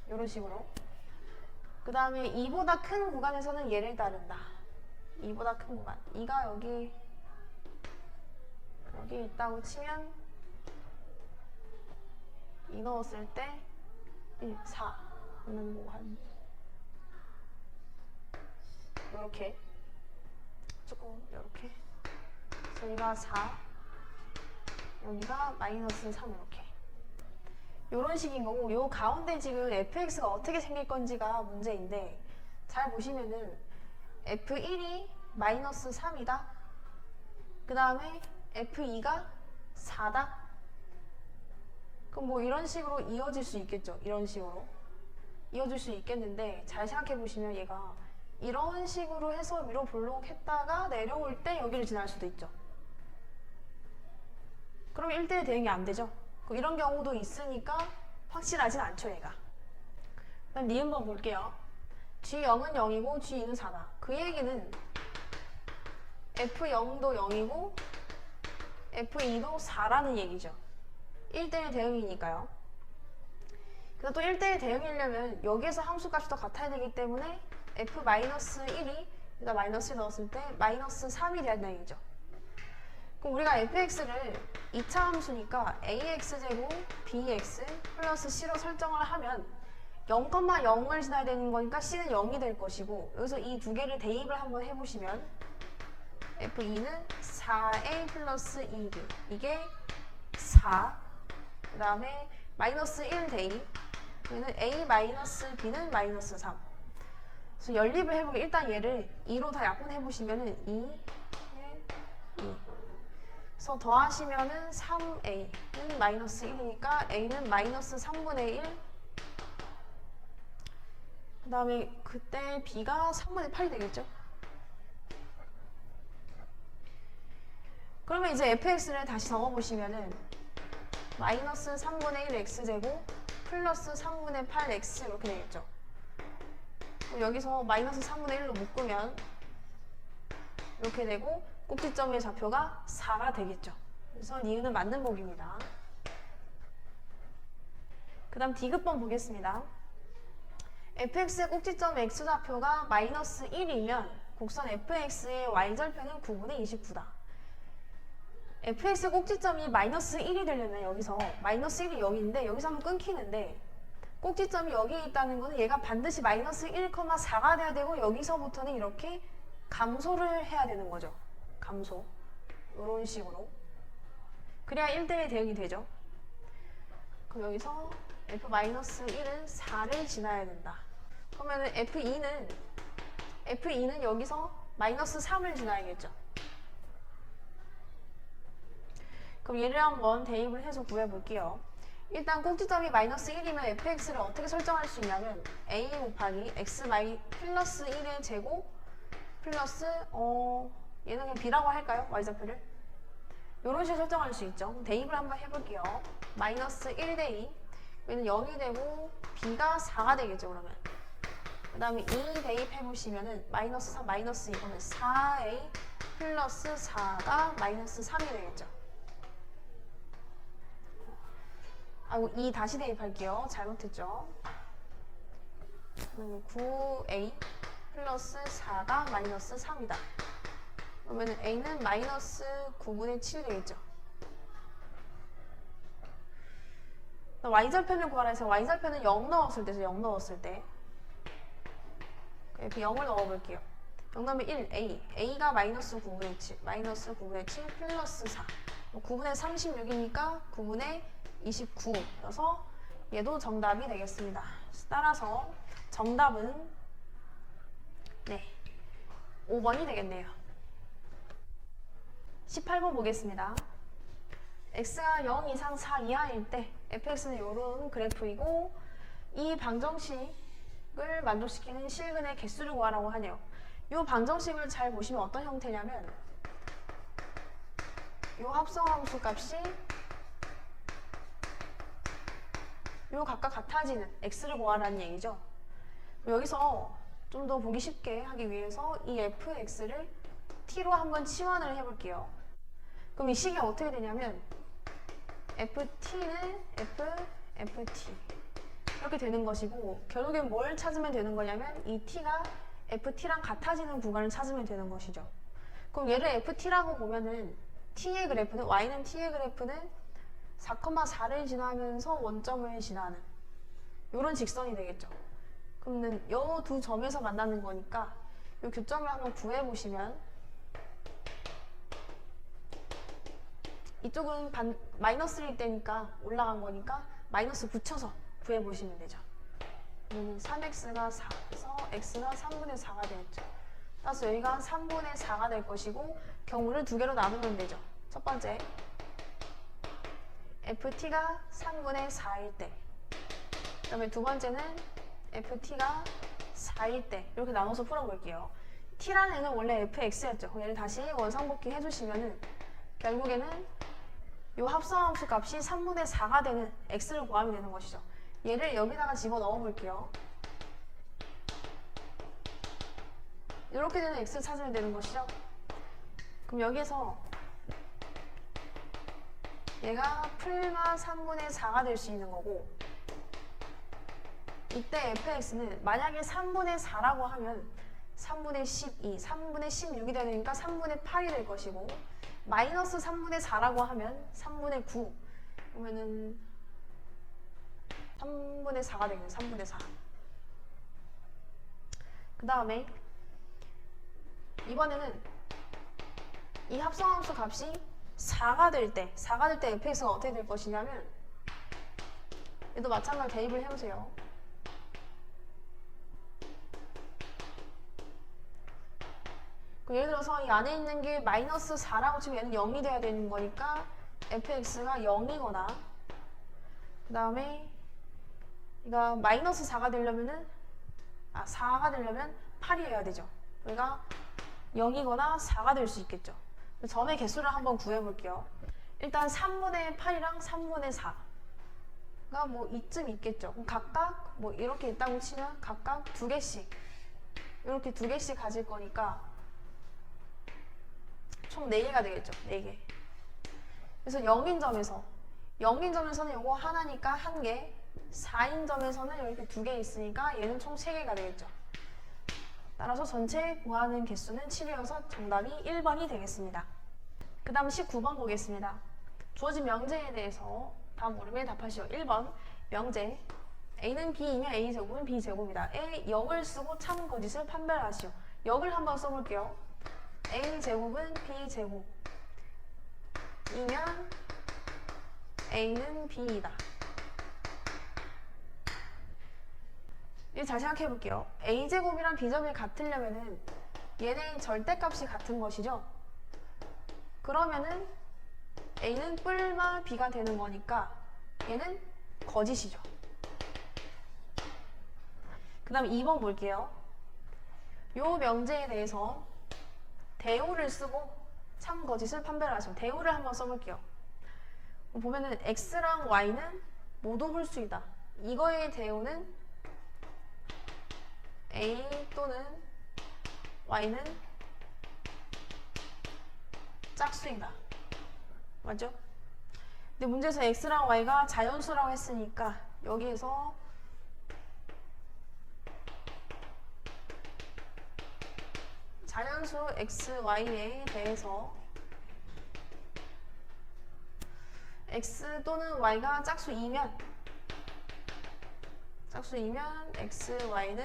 이런 식으로. 그 다음에 2보다 큰 구간에서는 얘를 따른다. 2보다 큰 구간. 2가 여기 있다고 치면 2 넣었을 때 1, 4는 뭐 한 요렇게 조금 요렇게 저희가 4 여기가 마이너스 3 이렇게 요런 식인 거고, 요 가운데 지금 fx가 어떻게 생길 건지가 문제인데, 잘 보시면은 f1이 마이너스 3이다. 그 다음에 f2가 4다. 그럼 뭐 이런 식으로 이어질 수 있겠죠. 이런 식으로 이어질 수 있겠는데, 잘 생각해 보시면 얘가 이런 식으로 해서 위로 볼록 했다가 내려올 때 여기를 지날 수도 있죠. 그럼 1대1 대응이 안 되죠. 이런 경우도 있으니까 확실하진 않죠, 얘가. 그럼 니은번 볼게요. G0은 0이고 G2는 4다. 그 얘기는 F0도 0이고 F2도 4라는 얘기죠. 1대1 대응이니까요. 그래서 또 1대1 대응이려면 여기에서 함수값이 더 같아야 되기 때문에 F-1이 여기다 마이너스 1 넣었을 때 마이너스 3이 된다는 얘기죠. 그럼 우리가 fx를 2차 함수니까 ax제곱 bx 플러스 c로 설정을 하면 0,0을 지나야 되는 거니까 c는 0이 될 것이고, 여기서 이 두 개를 대입을 한번 해보시면 f2는 4a 플러스 2b, 이게 4, 그 다음에 마이너스 1 대입, 여기는 a 마이너스 b는 마이너스 3. 그래서 연립을 해보면 일단 얘를 2로 다 약분해보시면은 2, 1, 2. 그래서 더하시면은 3a는 마이너스 1이니까 a는 마이너스 3분의 1. 그 다음에 그때 b가 3분의 8이 되겠죠. 그러면 이제 fx를 다시 적어보시면은 마이너스 3분의 1 x제곱 플러스 3분의 8 x 이렇게 되겠죠. 여기서 마이너스 3분의 1로 묶으면 이렇게 되고, 꼭지점의 좌표가 4가 되겠죠. 그래서 니은은 맞는 보기입니다. 그 다음 D급번 보겠습니다. fx의 꼭지점 x좌표가 마이너스 1이면 곡선 fx의 y절편은 9분의 29다. fx 꼭지점이 마이너스 1이 되려면 여기서 마이너스 1이 여기인데 여기서 한번 끊기는데, 꼭지점이 여기에 있다는 거는 얘가 반드시 마이너스 1,4가 돼야 되고, 여기서부터는 이렇게 감소를 해야 되는 거죠. 감소. 이런 식으로. 그래야 1대1 대응이 되죠. 그럼 여기서 f-1은 4를 지나야 된다. 그러면은 f2는 여기서 마이너스 3을 지나야겠죠. 그럼 얘를 한번 대입을 해서 구해볼게요. 일단 꼭지점이 마이너스 1이면 fx를 어떻게 설정할 수 있냐면 a 곱하기 x 플러스 1의 제곱 플러스 얘는 그냥 b라고 할까요? y좌표를? 이런 식으로 설정할 수 있죠. 대입을 한번 해볼게요. 마이너스 1 대 2, 얘는 0이 되고 b가 4가 되겠죠. 그러면 그 다음에 2 대입해보시면은 마이너스 4 마이너스 2는 4a 플러스 4가 마이너스 3이 되겠죠. 아이고, 2 다시 대입할게요. 잘못했죠. 9a 플러스 4가 마이너스 3이다. 그러면 a는 마이너스 9분의 7 되겠죠. y절편을 구하라 해서 y절편은 0 넣었을 때죠. 0 넣었을 때 이렇게 0을 넣어볼게요. 0 넣으면 1, a가 마이너스 9분의 7 마이너스 9분의 7 플러스 4 9분의 36이니까 9분의 29여서 얘도 정답이 되겠습니다. 따라서 정답은 5번이 되겠네요. 18번 보겠습니다. x가 0 이상 4 이하일 때 fx는 이런 그래프이고, 이 방정식을 만족시키는 실근의 개수를 구하라고 하네요. 이 방정식을 잘 보시면 어떤 형태냐면, 이 합성함수 값이 요 각각 같아지는 x를 구하라는 얘기죠. 여기서 좀 더 보기 쉽게 하기 위해서 이 fx를 t로 한번 치환을 해볼게요. 그럼 이 식이 어떻게 되냐면 ft는 ft 이렇게 되는 것이고, 결국엔 뭘 찾으면 되는 거냐면 이 t가 ft랑 같아지는 구간을 찾으면 되는 것이죠. 그럼 얘를 ft라고 보면은 t의 그래프는, y는 t의 그래프는 4,4를 지나면서 원점을 지나는 이런 직선이 되겠죠. 그러면 이 두 점에서 만나는 거니까 이 교점을 한번 구해보시면, 이쪽은 마이너스일 때니까 올라간 거니까 마이너스 붙여서 구해보시면 되죠. 그러면 3x가 4, 그래서 x가 3분의 4가 되겠죠. 따라서 여기가 3분의 4가 될 것이고, 경우를 두 개로 나누면 되죠. 첫 번째, ft가 3분의 4일 때, 그 다음에 두 번째는 ft가 4일 때, 이렇게 나눠서 풀어볼게요. t라는 애는 원래 fx였죠. 얘를 다시 원상복귀 해주시면은 결국에는 이 합성함수 값이 3분의 4가 되는 x를 구하면 되는 것이죠. 얘를 여기다가 집어넣어 볼게요. 이렇게 되는 x를 찾으면 되는 것이죠. 그럼 여기에서 얘가 풀마 3분의 4가 될 수 있는 거고, 이때 fx는 만약에 3분의 4라고 하면 3분의 12, 3분의 16이 되니까 3분의 8이 될 것이고, 마이너스 3분의 4라고 하면 3분의 9, 그러면은 3분의 4가 되겠네. 3분의 4. 그 다음에 이번에는 이 합성함수 값이 4가 될 때 fx가 어떻게 될 것이냐면, 얘도 마찬가지로 대입을 해보세요. 예를 들어서 이 안에 있는 게 마이너스 4라고 치면 얘는 0이 돼야 되는 거니까 fx가 0이거나, 그 다음에 얘가 마이너스 4가 되려면은 4가 되려면 8이어야 되죠. 그러니까 0이거나 4가 될 수 있겠죠. 점의 개수를 한번 구해볼게요. 일단 3분의 8이랑 3분의 4가 뭐 이쯤 있겠죠. 그럼 각각 뭐 이렇게 있다고 치면 각각 두 개씩, 이렇게 두 개씩 가질 거니까 총 4개가 되겠죠. 4개. 그래서 0인 점에서는 요거 하나니까 1개, 4인 점에서는 이렇게 2개 있으니까 얘는 총 3개가 되겠죠. 따라서 전체 구하는 개수는 7이어서 정답이 1번이 되겠습니다. 그 다음 19번 보겠습니다. 주어진 명제에 대해서 다음 물음에 답하시오. 1번 명제, a는 b이며 a제곱은 b제곱이다. 에 역을 쓰고 참 거짓을 판별하시오. 역을 한번 써볼게요. a제곱은 b제곱 이면 a는 b이다. 이제 잘 생각해 볼게요. a제곱이랑 b제곱이 같으려면은 얘네 절대값이 같은 것이죠. 그러면은 a는 뿔마 b가 되는 거니까 얘는 거짓이죠. 그 다음 2번 볼게요. 요 명제에 대해서 대오를 쓰고 참 거짓을 판별하시면, 대오를 한번 써볼게요. 보면은 x랑 y는 모두 홀수이다. 이거의 대오는 a 또는 y는 짝수이다. 맞죠? 근데 문제에서 x랑 y가 자연수라고 했으니까 여기에서 자연수 x, y에 대해서 x 또는 y가 짝수이면 x, y는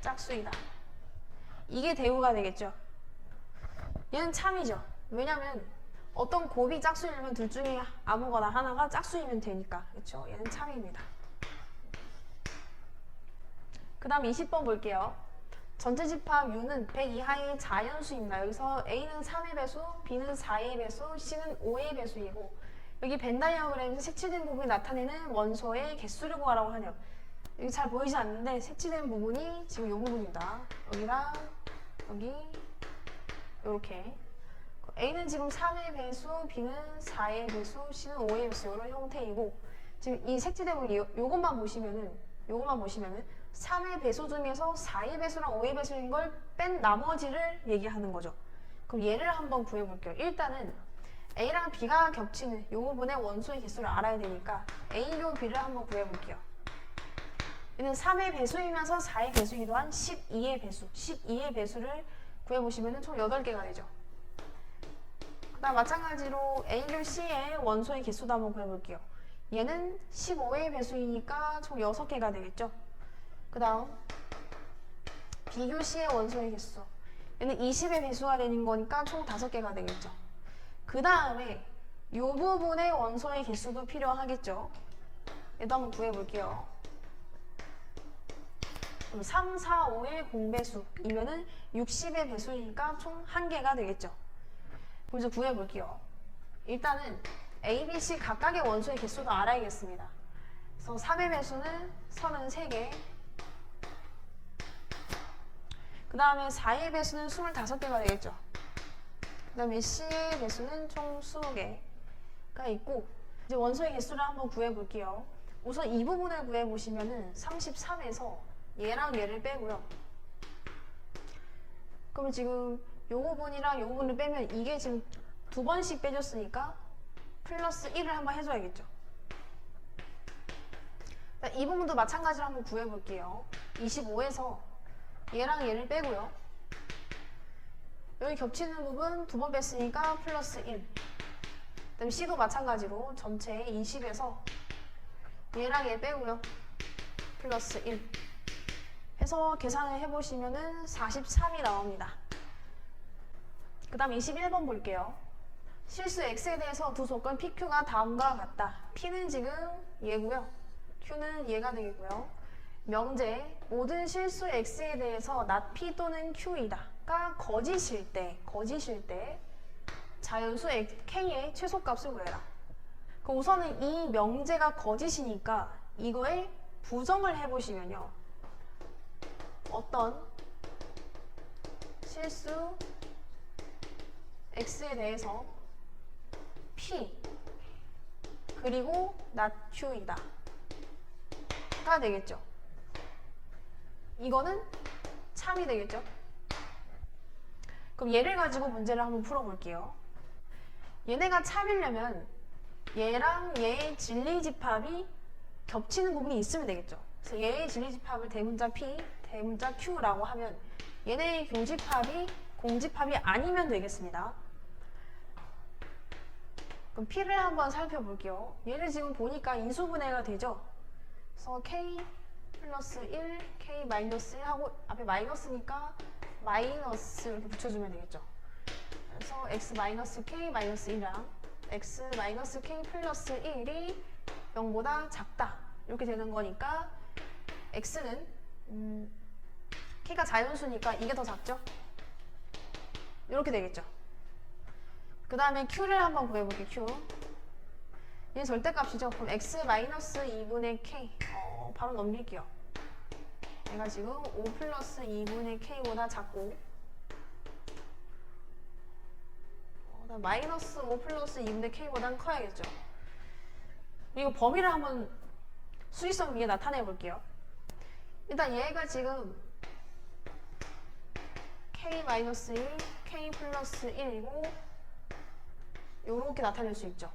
짝수이다. 이게 대우가 되겠죠. 얘는 참이죠. 왜냐면 어떤 곱이 짝수이면 둘 중에 아무거나 하나가 짝수이면 되니까. 그렇죠? 얘는 참입니다. 그 다음 20번 볼게요. 전체 집합 U는 100 이하의 자연수입니다. 여기서 A는 3의 배수, B는 4의 배수, C는 5의 배수이고, 여기 벤 다이어그램에서 색칠된 부분이 나타내는 원소의 개수를 구하라고 하네요. 여기 잘 보이지 않는데 색칠된 부분이 지금 이 부분입니다. 여기랑 여기 이렇게. A는 지금 3의 배수, B는 4의 배수, C는 5의 배수 이런 형태이고 지금 이 색지대본 요것만 보시면은 3의 배수 중에서 4의 배수랑 5의 배수인 걸 뺀 나머지를 얘기하는 거죠. 그럼 얘를 한번 구해볼게요. 일단은 A랑 B가 겹치는 이 부분의 원소의 개수를 알아야 되니까 A교 B를 한번 구해볼게요. 얘는 3의 배수이면서 4의 배수이기도 한 12의 배수. 12의 배수를 구해보시면 총 8개가 되죠. 그 다음 마찬가지로 A교 C의 원소의 개수도 한번 구해볼게요. 얘는 15의 배수이니까 총 6개가 되겠죠. 그 다음 B교 C의 원소의 개수. 얘는 20의 배수가 되는 거니까 총 5개가 되겠죠. 그 다음에 이 부분의 원소의 개수도 필요하겠죠. 얘도 한번 구해볼게요. 그럼 3, 4, 5의 공배수이면은 60의 배수이니까 총 1개가 되겠죠. 그럼 이제 구해볼게요. 일단은 A, B, C 각각의 원소의 개수도 알아야겠습니다. 그래서 3의 배수는 33개. 그 다음에 4의 배수는 25개가 되겠죠. 그 다음에 C의 배수는 총 20개가 있고 이제 원소의 개수를 한번 구해볼게요. 우선 이 부분을 구해보시면은 33에서 얘랑 얘를 빼고요. 그러면 지금 요 부분이랑 요 부분을 빼면 이게 지금 2번씩 빼줬으니까 플러스 1을 한번 해줘야겠죠. 이 부분도 마찬가지로 한번 구해볼게요. 25에서 얘랑 얘를 빼고요. 여기 겹치는 부분 2번 뺐으니까 플러스 1. 그다음 C도 마찬가지로 전체 20에서 얘랑 얘 빼고요. 플러스 1. 해서 계산을 해보시면은 43이 나옵니다. 그 다음 21번 볼게요. 실수 X에 대해서 두 조건 PQ가 다음과 같다. P는 지금 얘고요. Q는 얘가 되겠고요. 명제 모든 실수 X에 대해서 not P 또는 Q이다가 거짓일 때 자연수 K의 최소값을 구해라. 그럼 우선은 이 명제가 거짓이니까 이거에 부정을 해보시면요. 어떤 실수 X에 대해서 P 그리고 not Q이다 가 되겠죠. 이거는 참이 되겠죠. 그럼 얘를 가지고 문제를 한번 풀어볼게요. 얘네가 참이려면 얘랑 얘의 진리집합이 겹치는 부분이 있으면 되겠죠. 그래서 얘의 진리집합을 대문자 P, 대문자 Q라고 하면 얘네의 교집합이 공집합이 아니면 되겠습니다. 그럼 P를 한번 살펴볼게요. 얘를 지금 보니까 인수분해가 되죠. 그래서 K 플러스 1, K 마이너스 1 하고 앞에 마이너스니까 마이너스 이렇게 붙여주면 되겠죠. 그래서 X 마이너스 K 마이너스 1이랑 X 마이너스 K 플러스 1이 0보다 작다. 이렇게 되는 거니까 X는 K가 자연수니까 이게 더 작죠? 이렇게 되겠죠. 그 다음에 Q를 한번 구해볼게요. Q. 얘는 절대값이죠. 그럼 X 마이너스 2분의 K. 바로 넘길게요. 얘가 지금 5 플러스 2분의 K보다 작고 마이너스 5 플러스 2분의 K보다는 커야겠죠. 이거 범위를 한번 수직선 위에 나타내 볼게요. 일단 얘가 지금 K 마이너스 1, K 플러스 1이고 요렇게 나타낼 수 있죠.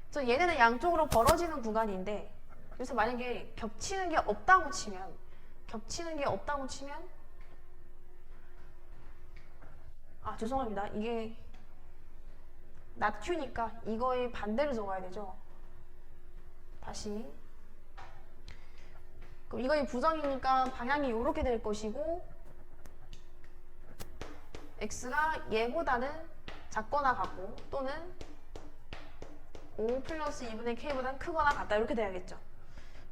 그래서 얘네는 양쪽으로 벌어지는 구간인데 그래서 만약에 겹치는 게 없다고 치면 죄송합니다. 이게 not Q니까 이거의 반대를 적어야 되죠. 다시. 그럼 이거의 부정이니까 방향이 이렇게 될 것이고 X가 얘보다는 작거나 같고 또는 5 플러스 2분의 K보다는 크거나 같다 이렇게 돼야겠죠.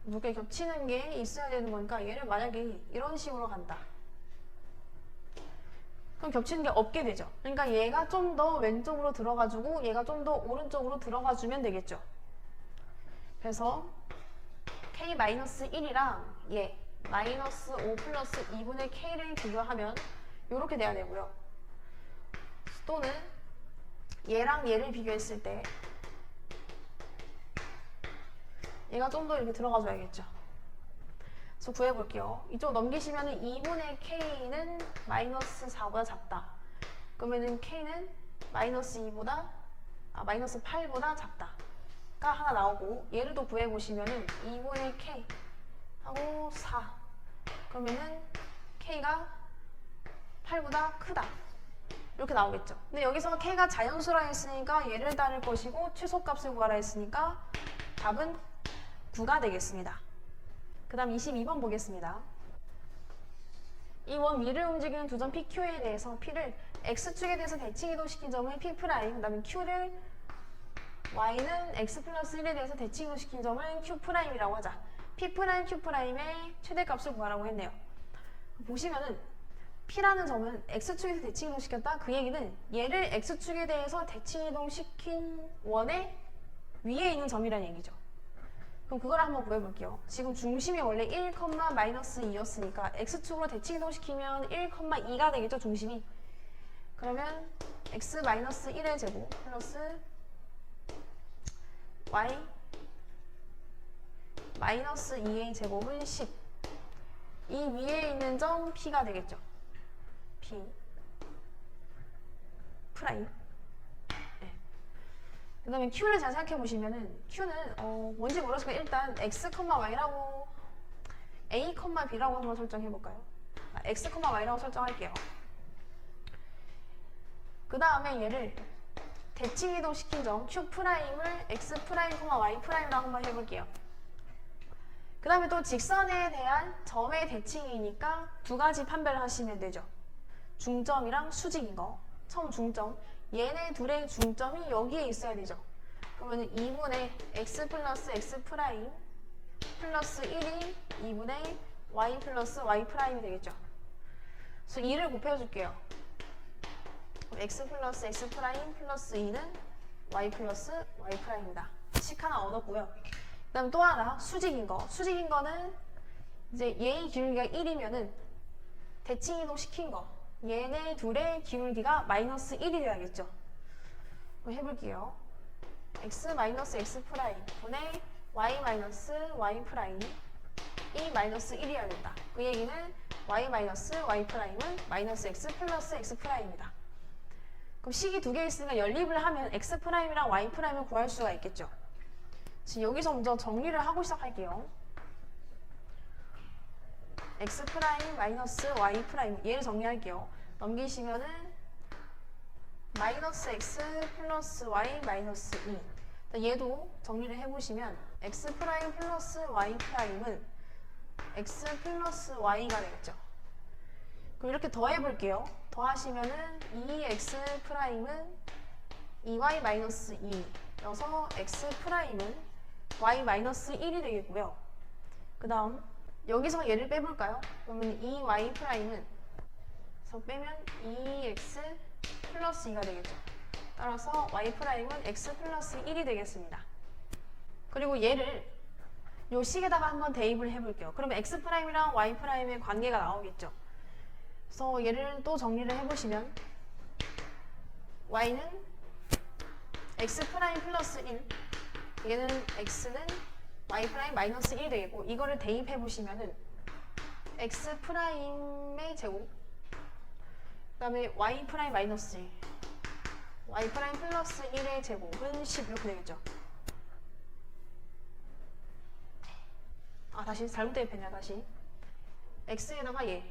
이렇게 겹치는 게 있어야 되는 거니까 얘를 만약에 이런 식으로 간다. 그럼 겹치는 게 없게 되죠. 그러니까 얘가 좀 더 왼쪽으로 들어가주고 얘가 좀 더 오른쪽으로 들어가주면 되겠죠. 그래서 K-1이랑 얘 마이너스 5 플러스 2분의 K를 비교하면 이렇게 돼야 되고요. 또는 얘랑 얘를 비교했을 때 얘가 좀 더 이렇게 들어가 줘야겠죠. 그래서 구해볼게요. 이쪽 넘기시면 2분의 k는 마이너스 4보다 작다. 그러면은 k는 마이너스 2보다 마이너스 8보다 작다가 하나 나오고, 얘를 또 구해보시면은 2분의 k 하고 4, 그러면은 k가 8보다 크다 이렇게 나오겠죠. 근데 여기서 k가 자연수라 했으니까 얘를 따를 것이고 최소값을 구하라 했으니까 답은 9가 되겠습니다. 그 다음 22번 보겠습니다. 이 원 위를 움직이는 두 점 PQ에 대해서 P를 X축에 대해서 대칭 이동시킨 점을 P', 그 다음에 Q를 Y는 X 플러스 1에 대해서 대칭 이동시킨 점을 Q'이라고 하자. P', Q'의 최대값을 구하라고 했네요. 보시면은 P라는 점은 X축에서 대칭 이동시켰다. 그 얘기는 얘를 X축에 대해서 대칭 이동시킨 원의 위에 있는 점이라는 얘기죠. 그럼 그걸 한번 구해볼게요. 지금 중심이 원래 1, 마이너스 2였으니까 X축으로 대칭 이동시키면 1,2가 되겠죠, 중심이. 그러면 X 마이너스 1의 제곱 플러스 Y 마이너스 2의 제곱은 10. 이 위에 있는 점 P가 되겠죠. P 프라임. 그 다음에 Q를 잘 생각해 보시면은 Q는 뭔지 모르겠으니까 일단 X, Y라고 A, B라고 한번 설정해 볼까요? X, Y라고 설정할게요. 그 다음에 얘를 대칭 이동시킨 점 Q'을 X', Y'라고 한번 해볼게요. 그 다음에 또 직선에 대한 점의 대칭이니까 두 가지 판별을 하시면 되죠. 중점이랑 수직인 거. 처음 중점. 얘네 둘의 중점이 여기에 있어야 되죠. 그러면 2분의 x 플러스 x 프라임 플러스 1이 2분의 y 플러스 y 프라임이 되겠죠. 그래서 2를 곱해줄게요. x 플러스 x 프라임 플러스 2는 y 플러스 y 프라임이다. 식 하나 얻었고요. 그 다음 또 하나 수직인 거. 수직인 거는 이제 얘의 기울기가 1이면은 대칭 이동 시킨 거. 얘네 둘의 기울기가 마이너스 1이 돼야겠죠. 해볼게요. x 마이너스 x 프라임 분의 y 마이너스 y 프라임이 마이너스 1이어야겠다. 그 얘기는 y 마이너스 y 프라임은 마이너스 x 플러스 x 프라임이다. 그럼 식이 두 개 있으니까 연립을 하면 x 프라임이랑 y 프라임을 구할 수가 있겠죠. 지금 여기서 먼저 정리를 하고 시작할게요. x 프라임 마이너스 y 프라임, 얘를 정리할게요. 넘기시면은 마이너스 x 플러스 y 마이너스 2. 얘도 정리를 해보시면 x 프라임 플러스 y 프라임은 x 플러스 y가 되겠죠. 그럼 이렇게 더해볼게요. 더하시면은 2x 프라임은 2y 마이너스 2여서 x 프라임은 y 마이너스 1이 되겠고요. 그 다음 여기서 얘를 빼볼까요? 그러면 2y 프라임은 빼면 2x 플러스 2가 되겠죠. 따라서 y 프라임은 x 플러스 1이 되겠습니다. 그리고 얘를 요 식에다가 한번 대입을 해볼게요. 그러면 x 프라임이랑 y 프라임의 관계가 나오겠죠. 그래서 얘를 또 정리를 해보시면 y는 x 프라임 플러스 1, 얘는 x는 y 프라임 마이너스 1이 되겠고, 이거를 대입해 보시면은 x 프라임의 제곱, 그 다음에 y 프라임 마이너스 1, y 프라임 플러스 1의 제곱은 10 이렇게 되겠죠. 다시 잘못 대입했네요. 다시 x에다가 얘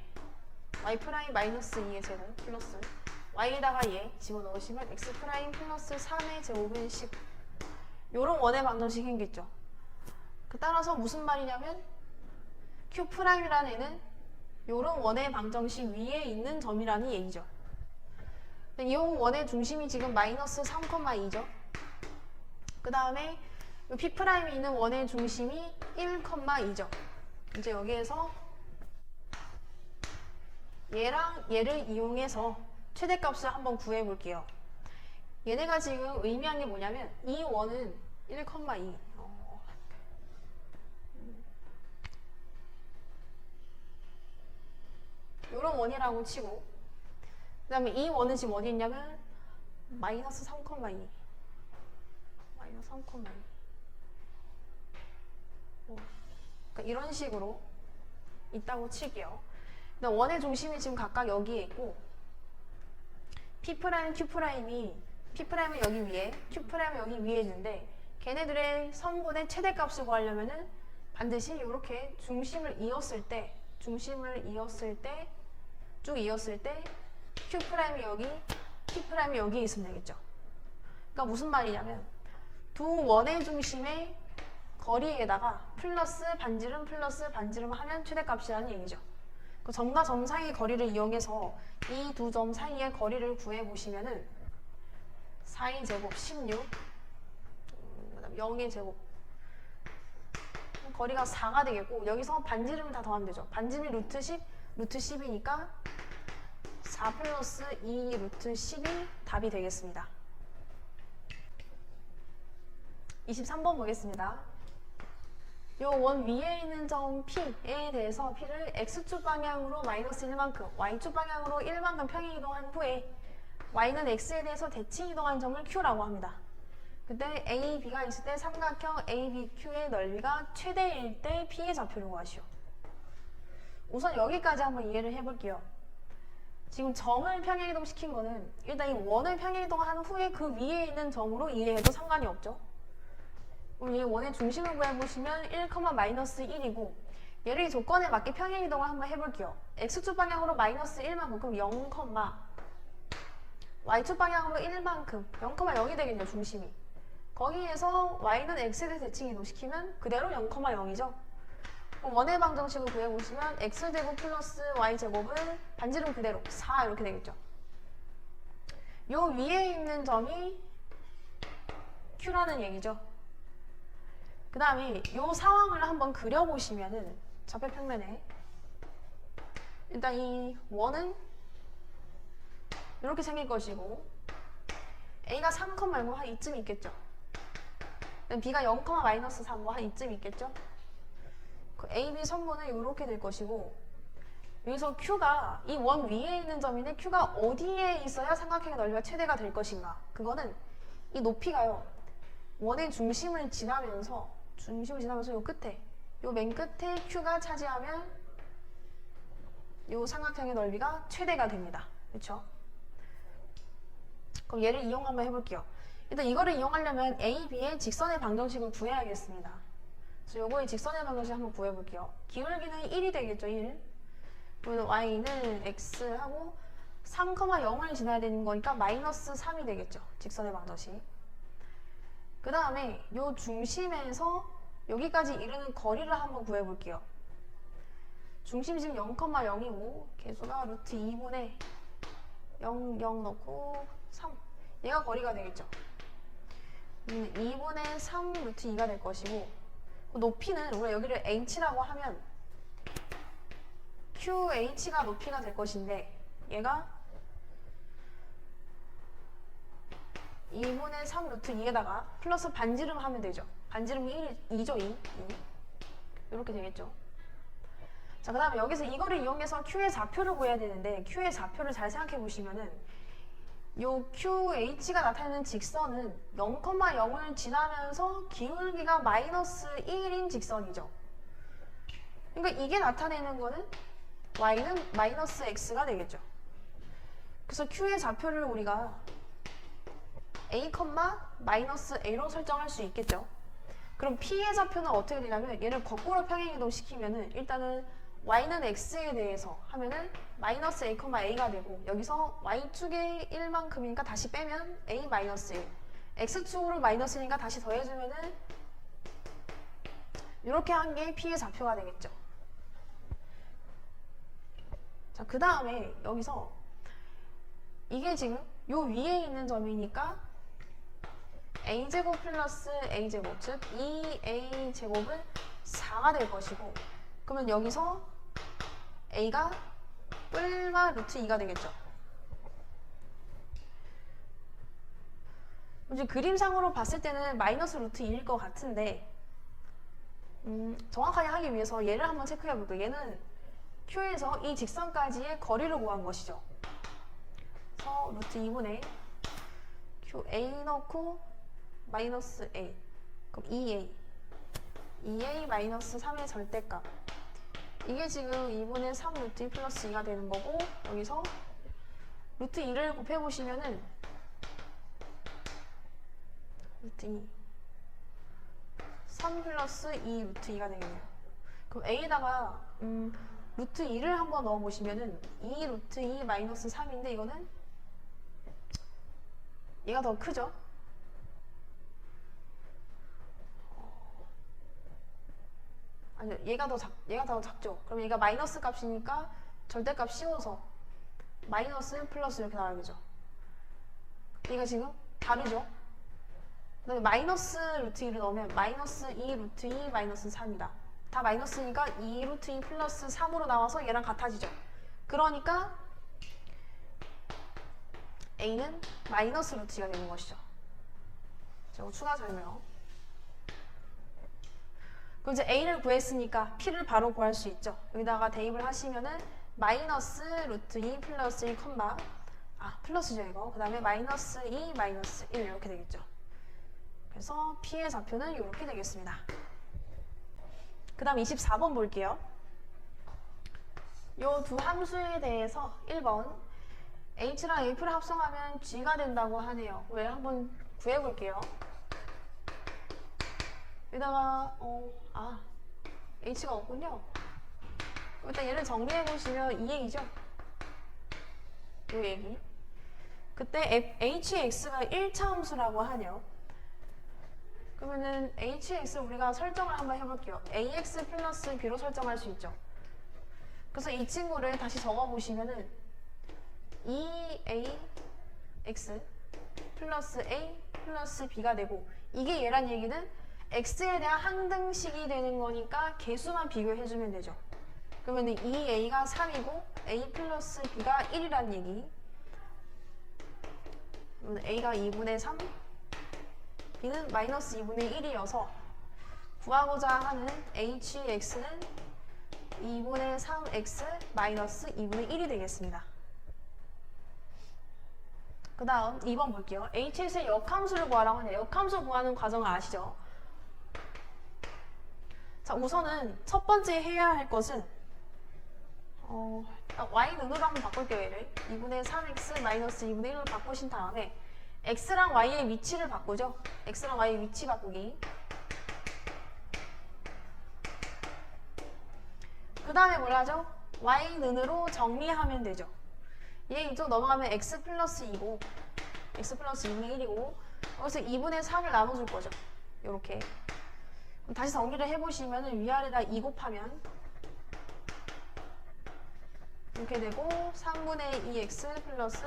y 프라임 마이너스 2의 제곱 플러스 y에다가 얘 집어넣으시면 x 프라임 플러스 3의 제곱은 10. 요런 원의 방정식이 생겼죠. 따라서 무슨 말이냐면 Q 프라임이라는 애는 요런 원의 방정식 위에 있는 점이라는 얘기죠. 이 원의 중심이 지금 마이너스 3,2죠. 그 다음에 P 프라임이 있는 원의 중심이 1,2죠. 이제 여기에서 얘랑 얘를 이용해서 최대값을 한번 구해볼게요. 얘네가 지금 의미하는 게 뭐냐면 이 원은 1,2 요런 원이라고 치고, 그 다음에 이 원은 지금 어디 있냐면 마이너스 3,2 마이너스 3,2 그러니까 이런 식으로 있다고 칠게요. 근데 원의 중심이 지금 각각 여기에 있고 P', Q'이 P'은 여기 위에, Q'은 여기 위에 있는데 걔네들의 성분의 최대값을 구하려면은 반드시 이렇게 중심을 이었을 때 쭉 이었을 때 Q'이 여기, P'이 여기에 있으면 되겠죠. 그러니까 무슨 말이냐면 두 원의 중심의 거리에다가 플러스 반지름 하면 최대값이라는 얘기죠. 그 점과 점 사이의 거리를 이용해서 이 두 점 사이의 거리를 구해보시면은 4의 제곱 16 그다음 0의 제곱 거리가 4가 되겠고 여기서 반지름을 다 더하면 되죠. 반지름이 루트 10, 루트 10이니까 4 플러스 2 루트 10이 답이 되겠습니다. 23번 보겠습니다. 요 원 위에 있는 점 P에 대해서 P를 X축 방향으로 마이너스 1만큼, Y축 방향으로 1만큼 평행 이동한 후에 Y는 X에 대해서 대칭 이동한 점을 Q라고 합니다. 그때 A, B가 있을 때 삼각형 A, B, Q의 넓이가 최대일 때 P의 좌표를 구하시오. 우선 여기까지 한번 이해를 해볼게요. 지금 점을 평행 이동시킨 거는 일단 이 원을 평행 이동한 후에 그 위에 있는 점으로 이해해도 상관이 없죠. 우리 원의 중심을 구해보시면 1,-1이고 얘를 이 조건에 맞게 평행 이동을 한번 해볼게요. X축 방향으로 마이너스 1만큼 그럼 0, Y축 방향으로 1만큼 0,0이 되겠네요. 중심이. 거기에서 Y는 X에 대해 대칭 이동시키면 그대로 0,0이죠. 원의 방정식을 구해보시면 X제곱 플러스 Y제곱은 반지름 그대로 4 이렇게 되겠죠. 요 위에 있는 점이 Q라는 얘기죠. 그 다음에 이 상황을 한번 그려보시면은 좌표 평면에 일단 이 원은 이렇게 생길 것이고 A가 3,0 한 이쯤 있겠죠. B가 0,-3 뭐 한 이쯤 있겠죠. 그 A, B 선분은 이렇게 될 것이고 여기서 Q가 이 원 위에 있는 점인데 Q가 어디에 있어야 삼각형의 넓이가 최대가 될 것인가. 그거는 이 높이가요. 원의 중심을 지나면서 요 끝에 요 맨 끝에 Q가 차지하면 요 삼각형의 넓이가 최대가 됩니다. 그렇죠? 그럼 얘를 이용 한번 해볼게요. 일단 이거를 이용하려면 A, B의 직선의 방정식을 구해야겠습니다. 그래서 요거의 직선의 방정식 한번 구해볼게요. 기울기는 1이 되겠죠. 1. 그러면 Y는 X하고 3,0을 지나야 되는 거니까 마이너스 3이 되겠죠. 직선의 방정식. 그 다음에 요 중심에서 여기까지 이르는 거리를 한번 구해볼게요. 중심 지금 0,0이고 개수가 루트 2분의 0, 0 넣고 3 얘가 거리가 되겠죠. 2분의 3 루트 2가 될 것이고 높이는 우리가 여기를 h라고 하면 qh가 높이가 될 것인데 얘가 2분의 3 루트 2에다가 플러스 반지름 하면 되죠. 반지름이 2죠. 2 이렇게 되겠죠. 자, 그 다음에 여기서 이거를 이용해서 Q의 좌표를 구해야 되는데 Q의 좌표를 잘 생각해 보시면은 요 QH가 나타내는 직선은 0,0을 지나면서 기울기가 마이너스 1인 직선이죠. 그러니까 이게 나타내는 거는 Y는 마이너스 X가 되겠죠. 그래서 Q의 좌표를 우리가 A, 마이너스 A로 설정할 수 있겠죠. 그럼 P의 좌표는 어떻게 되냐면 얘를 거꾸로 평행이동 시키면은 일단은 Y는 X에 대해서 하면은 마이너스 A, A가 되고 여기서 Y축에 1만큼이니까 다시 빼면 A 마이너스 1 X축으로 마이너스 1이니까 다시 더해주면은 이렇게 한 게 P의 좌표가 되겠죠. 자, 그 다음에 여기서 이게 지금 요 위에 있는 점이니까 A제곱 플러스 A제곱 즉 2A제곱은 4가 될 것이고 그러면 여기서 A가 뿔마 루트 2가 되겠죠. 이제 그림상으로 봤을 때는 마이너스 루트 2일 것 같은데 정확하게 하기 위해서 얘를 한번 체크해 볼게요. 얘는 Q에서 이 직선까지의 거리를 구한 것이죠. 그래서 루트 2분의 표 a 넣고 마이너스 a. 그럼 2a. 2a 마이너스 3의 절대값. 이게 지금 2분의 3 루트 2 플러스 2가 되는 거고, 여기서 루트 2를 곱해보시면은 루트 2 3 플러스 2 루트 2가 되겠네요. 그럼 a에다가 루트 2를 한번 넣어보시면은 2 루트 2 마이너스 3인데 이거는 얘가 더 크죠? 아니요, 얘가 더 작죠? 그럼 얘가 마이너스 값이니까 절대값 씌워서 마이너스 플러스 이렇게 나와야죠. 얘가 지금 다르죠? 그다음에 마이너스 루트 2를 넣으면 마이너스 2 루트 2 마이너스 3이다. 다 마이너스니까 2 루트 2 플러스 3으로 나와서 얘랑 같아지죠. 그러니까 a는 마이너스 루트 2가 되는 것이죠. 자, 추가 설명. 그럼 이제 a를 구했으니까 p를 바로 구할 수 있죠. 여기다가 대입을 하시면은 마이너스 루트 2 플러스 1 컴마 플러스죠 이거. 그 다음에 마이너스 2 마이너스 1 이렇게 되겠죠. 그래서 p의 좌표는 이렇게 되겠습니다. 그 다음 24번 볼게요. 요 두 함수에 대해서 1번 h랑 a표를 합성하면 g가 된다고 하네요. 왜? 한번 구해볼게요. 여기다가 h가 없군요. 일단 얘를 정리해보시면 이 얘기죠. 요 얘기. 그때 hx가 1차 함수라고 하네요. 그러면은 hx를 우리가 설정을 한번 해볼게요. ax 플러스 b로 설정할 수 있죠. 그래서 이 친구를 다시 적어보시면은 2ax 플러스 a 플러스 b가 되고, 이게 얘란 얘기는 x에 대한 항등식이 되는 거니까 개수만 비교해주면 되죠. 그러면은 2a가 3이고 a 플러스 b가 1이란 얘기. 그러면 a가 2분의 3, b는 마이너스 2분의 1이어서 구하고자 하는 hx는 2분의 3x 마이너스 2분의 1이 되겠습니다. 그 다음 2번 볼게요. hx의 역함수를 구하라고 하네요. 역함수 구하는 과정을 아시죠? 자, 우선은 첫 번째 해야 할 것은 y는으로 한번 바꿀게요. 얘를 2분의 3x 마이너스 2분의 1로 바꾸신 다음에 x랑 y의 위치를 바꾸죠. x랑 y의 위치 바꾸기. 그 다음에 뭘 하죠? y는으로 정리하면 되죠. 얘 이쪽 넘어가면 x 플러스 2고 x 플러스 2분의 1이고 여기서 2분의 3을 나눠줄 거죠. 요렇게. 다시 정리를 해보시면 위아래다 2 곱하면 이렇게 되고 3분의 2x 플러스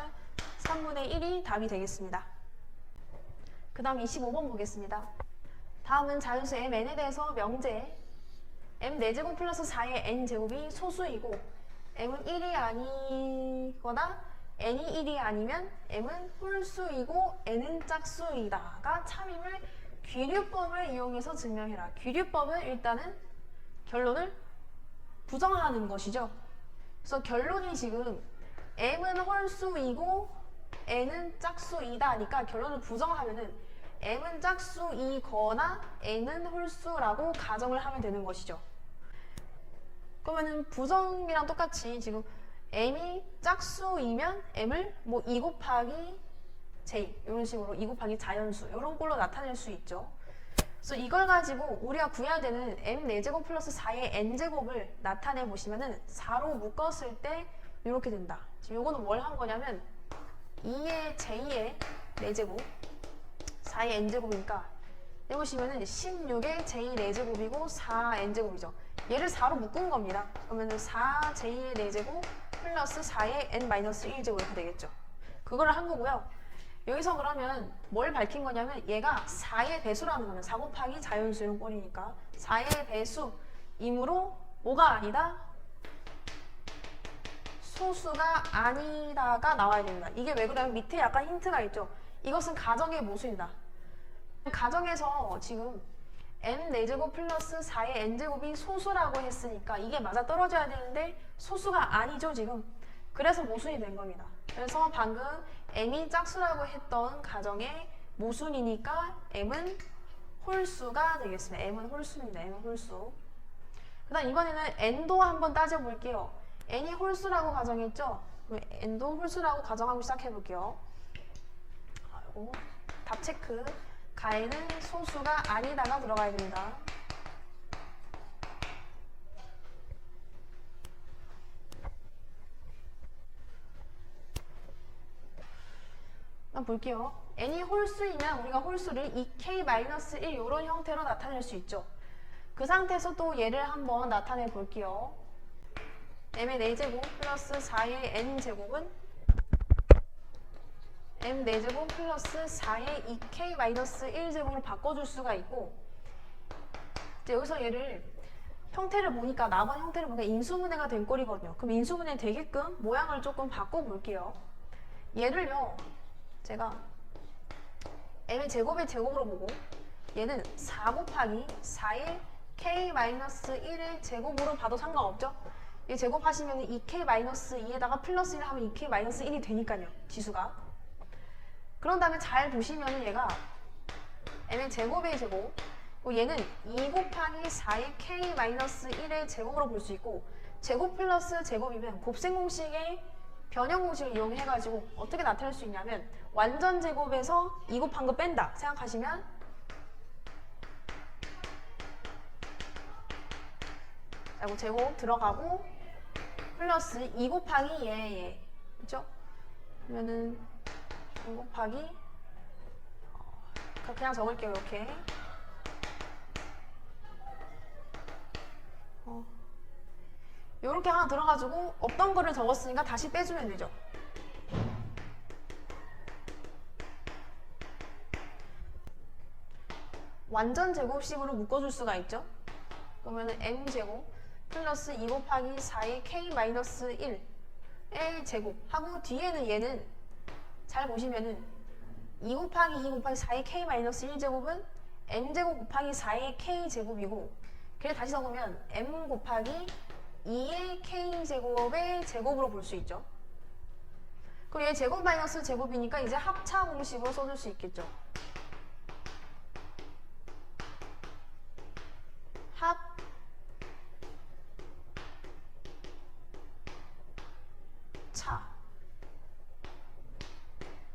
3분의 1이 답이 되겠습니다. 그 다음 25번 보겠습니다. 다음은 자연수 mn에 대해서 명제 m 4제곱 플러스 4의 n제곱이 소수이고 m은 1이 아니거나 n이 1이 아니면 m은 홀수이고 n은 짝수이다가 참임을 귀류법을 이용해서 증명해라. 귀류법은 일단은 결론을 부정하는 것이죠. 그래서 결론이 지금 m은 홀수이고 n은 짝수이다 하니까 결론을 부정하면은 m은 짝수이거나 n은 홀수라고 가정을 하면 되는 것이죠. 그러면은 부정이랑 똑같이 지금 m이 짝수이면 m을 뭐 2 곱하기 j 이런 식으로 2 곱하기 자연수 이런 걸로 나타낼 수 있죠. 그래서 이걸 가지고 우리가 구해야 되는 m 4제곱 플러스 4의 n제곱을 나타내 보시면은 4로 묶었을 때 이렇게 된다. 지금 요거는 뭘 한 거냐면 2의 j의 4제곱 4의 n제곱이니까 해보시면은 16의 j 4제곱이고 4n제곱이죠. 얘를 4로 묶은 겁니다. 그러면은 4j의 4제곱 플러스 4의 n-1제곱 이렇게 되겠죠. 그걸 한 거고요. 여기서 그러면 뭘 밝힌 거냐면 얘가 4의 배수라는 거는 4 곱하기 자연수 이런 꼴이니까 4의 배수이므로 뭐가 아니다? 소수가 아니다가 나와야 됩니다. 이게 왜 그러냐면 밑에 약간 힌트가 있죠. 이것은 가정의 모순이다. 가정에서 지금 m 4제곱 플러스 4의 n제곱이 소수라고 했으니까 이게 맞아 떨어져야 되는데 소수가 아니죠 지금. 그래서 모순이 된 겁니다. 그래서 방금 m이 짝수라고 했던 가정의 모순이니까 m은 홀수가 되겠습니다. m은 홀수입니다. m은 홀수. 그 다음 이번에는 n도 한번 따져볼게요. n이 홀수라고 가정했죠? n도 홀수라고 가정하고 시작해볼게요. 아이고, 답 체크. 가에는 소수가 아니다가 들어가야 됩니다. 한번 볼게요. n이 홀수이면 우리가 홀수를 2k-1 이런 형태로 나타낼 수 있죠. 그 상태에서 또 얘를 한번 나타내 볼게요. m의 4제곱 플러스 4의 n제곱은 m 4제곱 플러스 4의 2k-1제곱으로 바꿔줄 수가 있고, 이제 여기서 얘를 형태를 보니까 나번 형태를 보니까 인수분해가 된 꼴이거든요. 그럼 인수분해 되게끔 모양을 조금 바꿔볼게요. 얘를요, 제가 m의 제곱의 제곱으로 보고 얘는 4 곱하기 4의 k-1의 제곱으로 봐도 상관없죠? 얘 제곱하시면 2k-2에다가 플러스 1 하면 2k-1이 되니까요. 지수가. 그런 다음에 잘 보시면 얘가 m의 제곱의 제곱, 얘는 2 곱하기 4의 k-1의 제곱으로 볼 수 있고, 제곱 플러스 제곱이면 곱셈 공식의 변형 공식을 이용해가지고 어떻게 나타낼 수 있냐면, 완전 제곱에서 2 곱한 거 뺀다 생각하시면 제곱 들어가고 플러스 2 곱하기 얘 그렇죠? 그러면은 2 곱하기 그냥 적을게요. 이렇게 요렇게 하나 들어가지고 없던 거를 적었으니까 다시 빼주면 되죠. 완전 제곱식으로 묶어줄 수가 있죠. 그러면은 m제곱 플러스 2 곱하기 4의 k-1의 제곱 하고, 뒤에는 얘는 잘 보시면은 2 곱하기 4의 k-1제곱은 m제곱 곱하기 4의 k제곱이고, 그래서 다시 적으면 m 곱하기 2의 k제곱의 제곱으로 볼 수 있죠. 그럼 얘 제곱 마이너스 제곱이니까 이제 합차 공식으로 써줄 수 있겠죠. 합차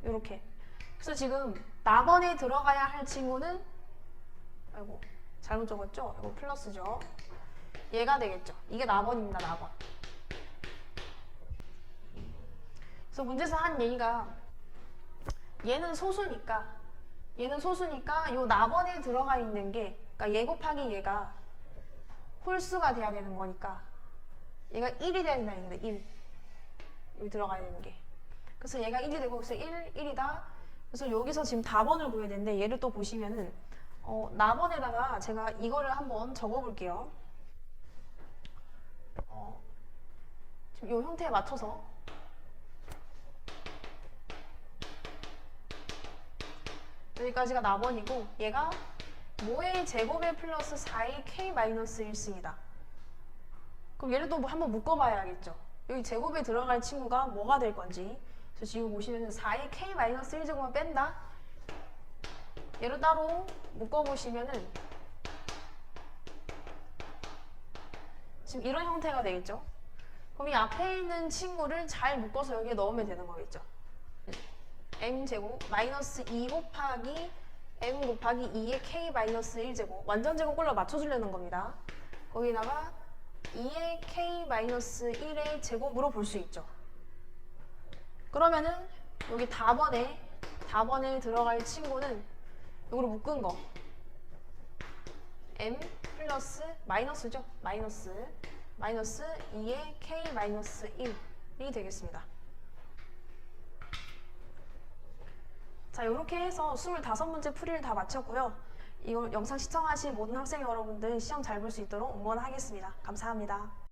요렇게. 그래서 지금 낙원에 들어가야 할 친구는, 아이고 잘못 적었죠? 이거 플러스죠. 얘가 되겠죠. 이게 낙원입니다. 낙원. 그래서 문제에서 한 얘기가, 얘는 소수니까 요 낙원에 들어가 있는 게, 그러니까 얘 곱하기 얘가 홀수가 돼야 되는 거니까 얘가 1이 돼야 된다는 얘기다. 1. 여기 들어가야 되는 게. 그래서 얘가 1이 되고, 그래서 1이다. 그래서 여기서 지금 답원을 구해야 되는데, 얘를 또 보시면은 낙원에다가 제가 이거를 한번 적어볼게요. 지금 이 형태에 맞춰서 여기까지가 낙원이고, 얘가 모의 제곱에 플러스 4의 k-1승이다. 그럼 얘를 또 한번 묶어봐야겠죠. 여기 제곱에 들어갈 친구가 뭐가 될 건지. 그래서 지금 보시면 4의 k-1제곱만 뺀다. 얘를 따로 묶어보시면은 지금 이런 형태가 되겠죠. 그럼 이 앞에 있는 친구를 잘 묶어서 여기에 넣으면 되는 거겠죠. m제곱 마이너스 2 곱하기 m 곱하기 2의 k-1제곱, 완전 제곱 꼴로 맞춰주려는 겁니다. 거기다가 2의 k-1의 제곱으로 볼 수 있죠. 그러면은 여기 답원에 들어갈 친구는 이거로 묶은 거 m 플러스 마이너스죠. 마이너스 2의 k-1이 되겠습니다. 자, 이렇게 해서 25문제 풀이를 다 마쳤고요. 이걸 영상 시청하신 모든 학생 여러분들 시험 잘 볼 수 있도록 응원하겠습니다. 감사합니다.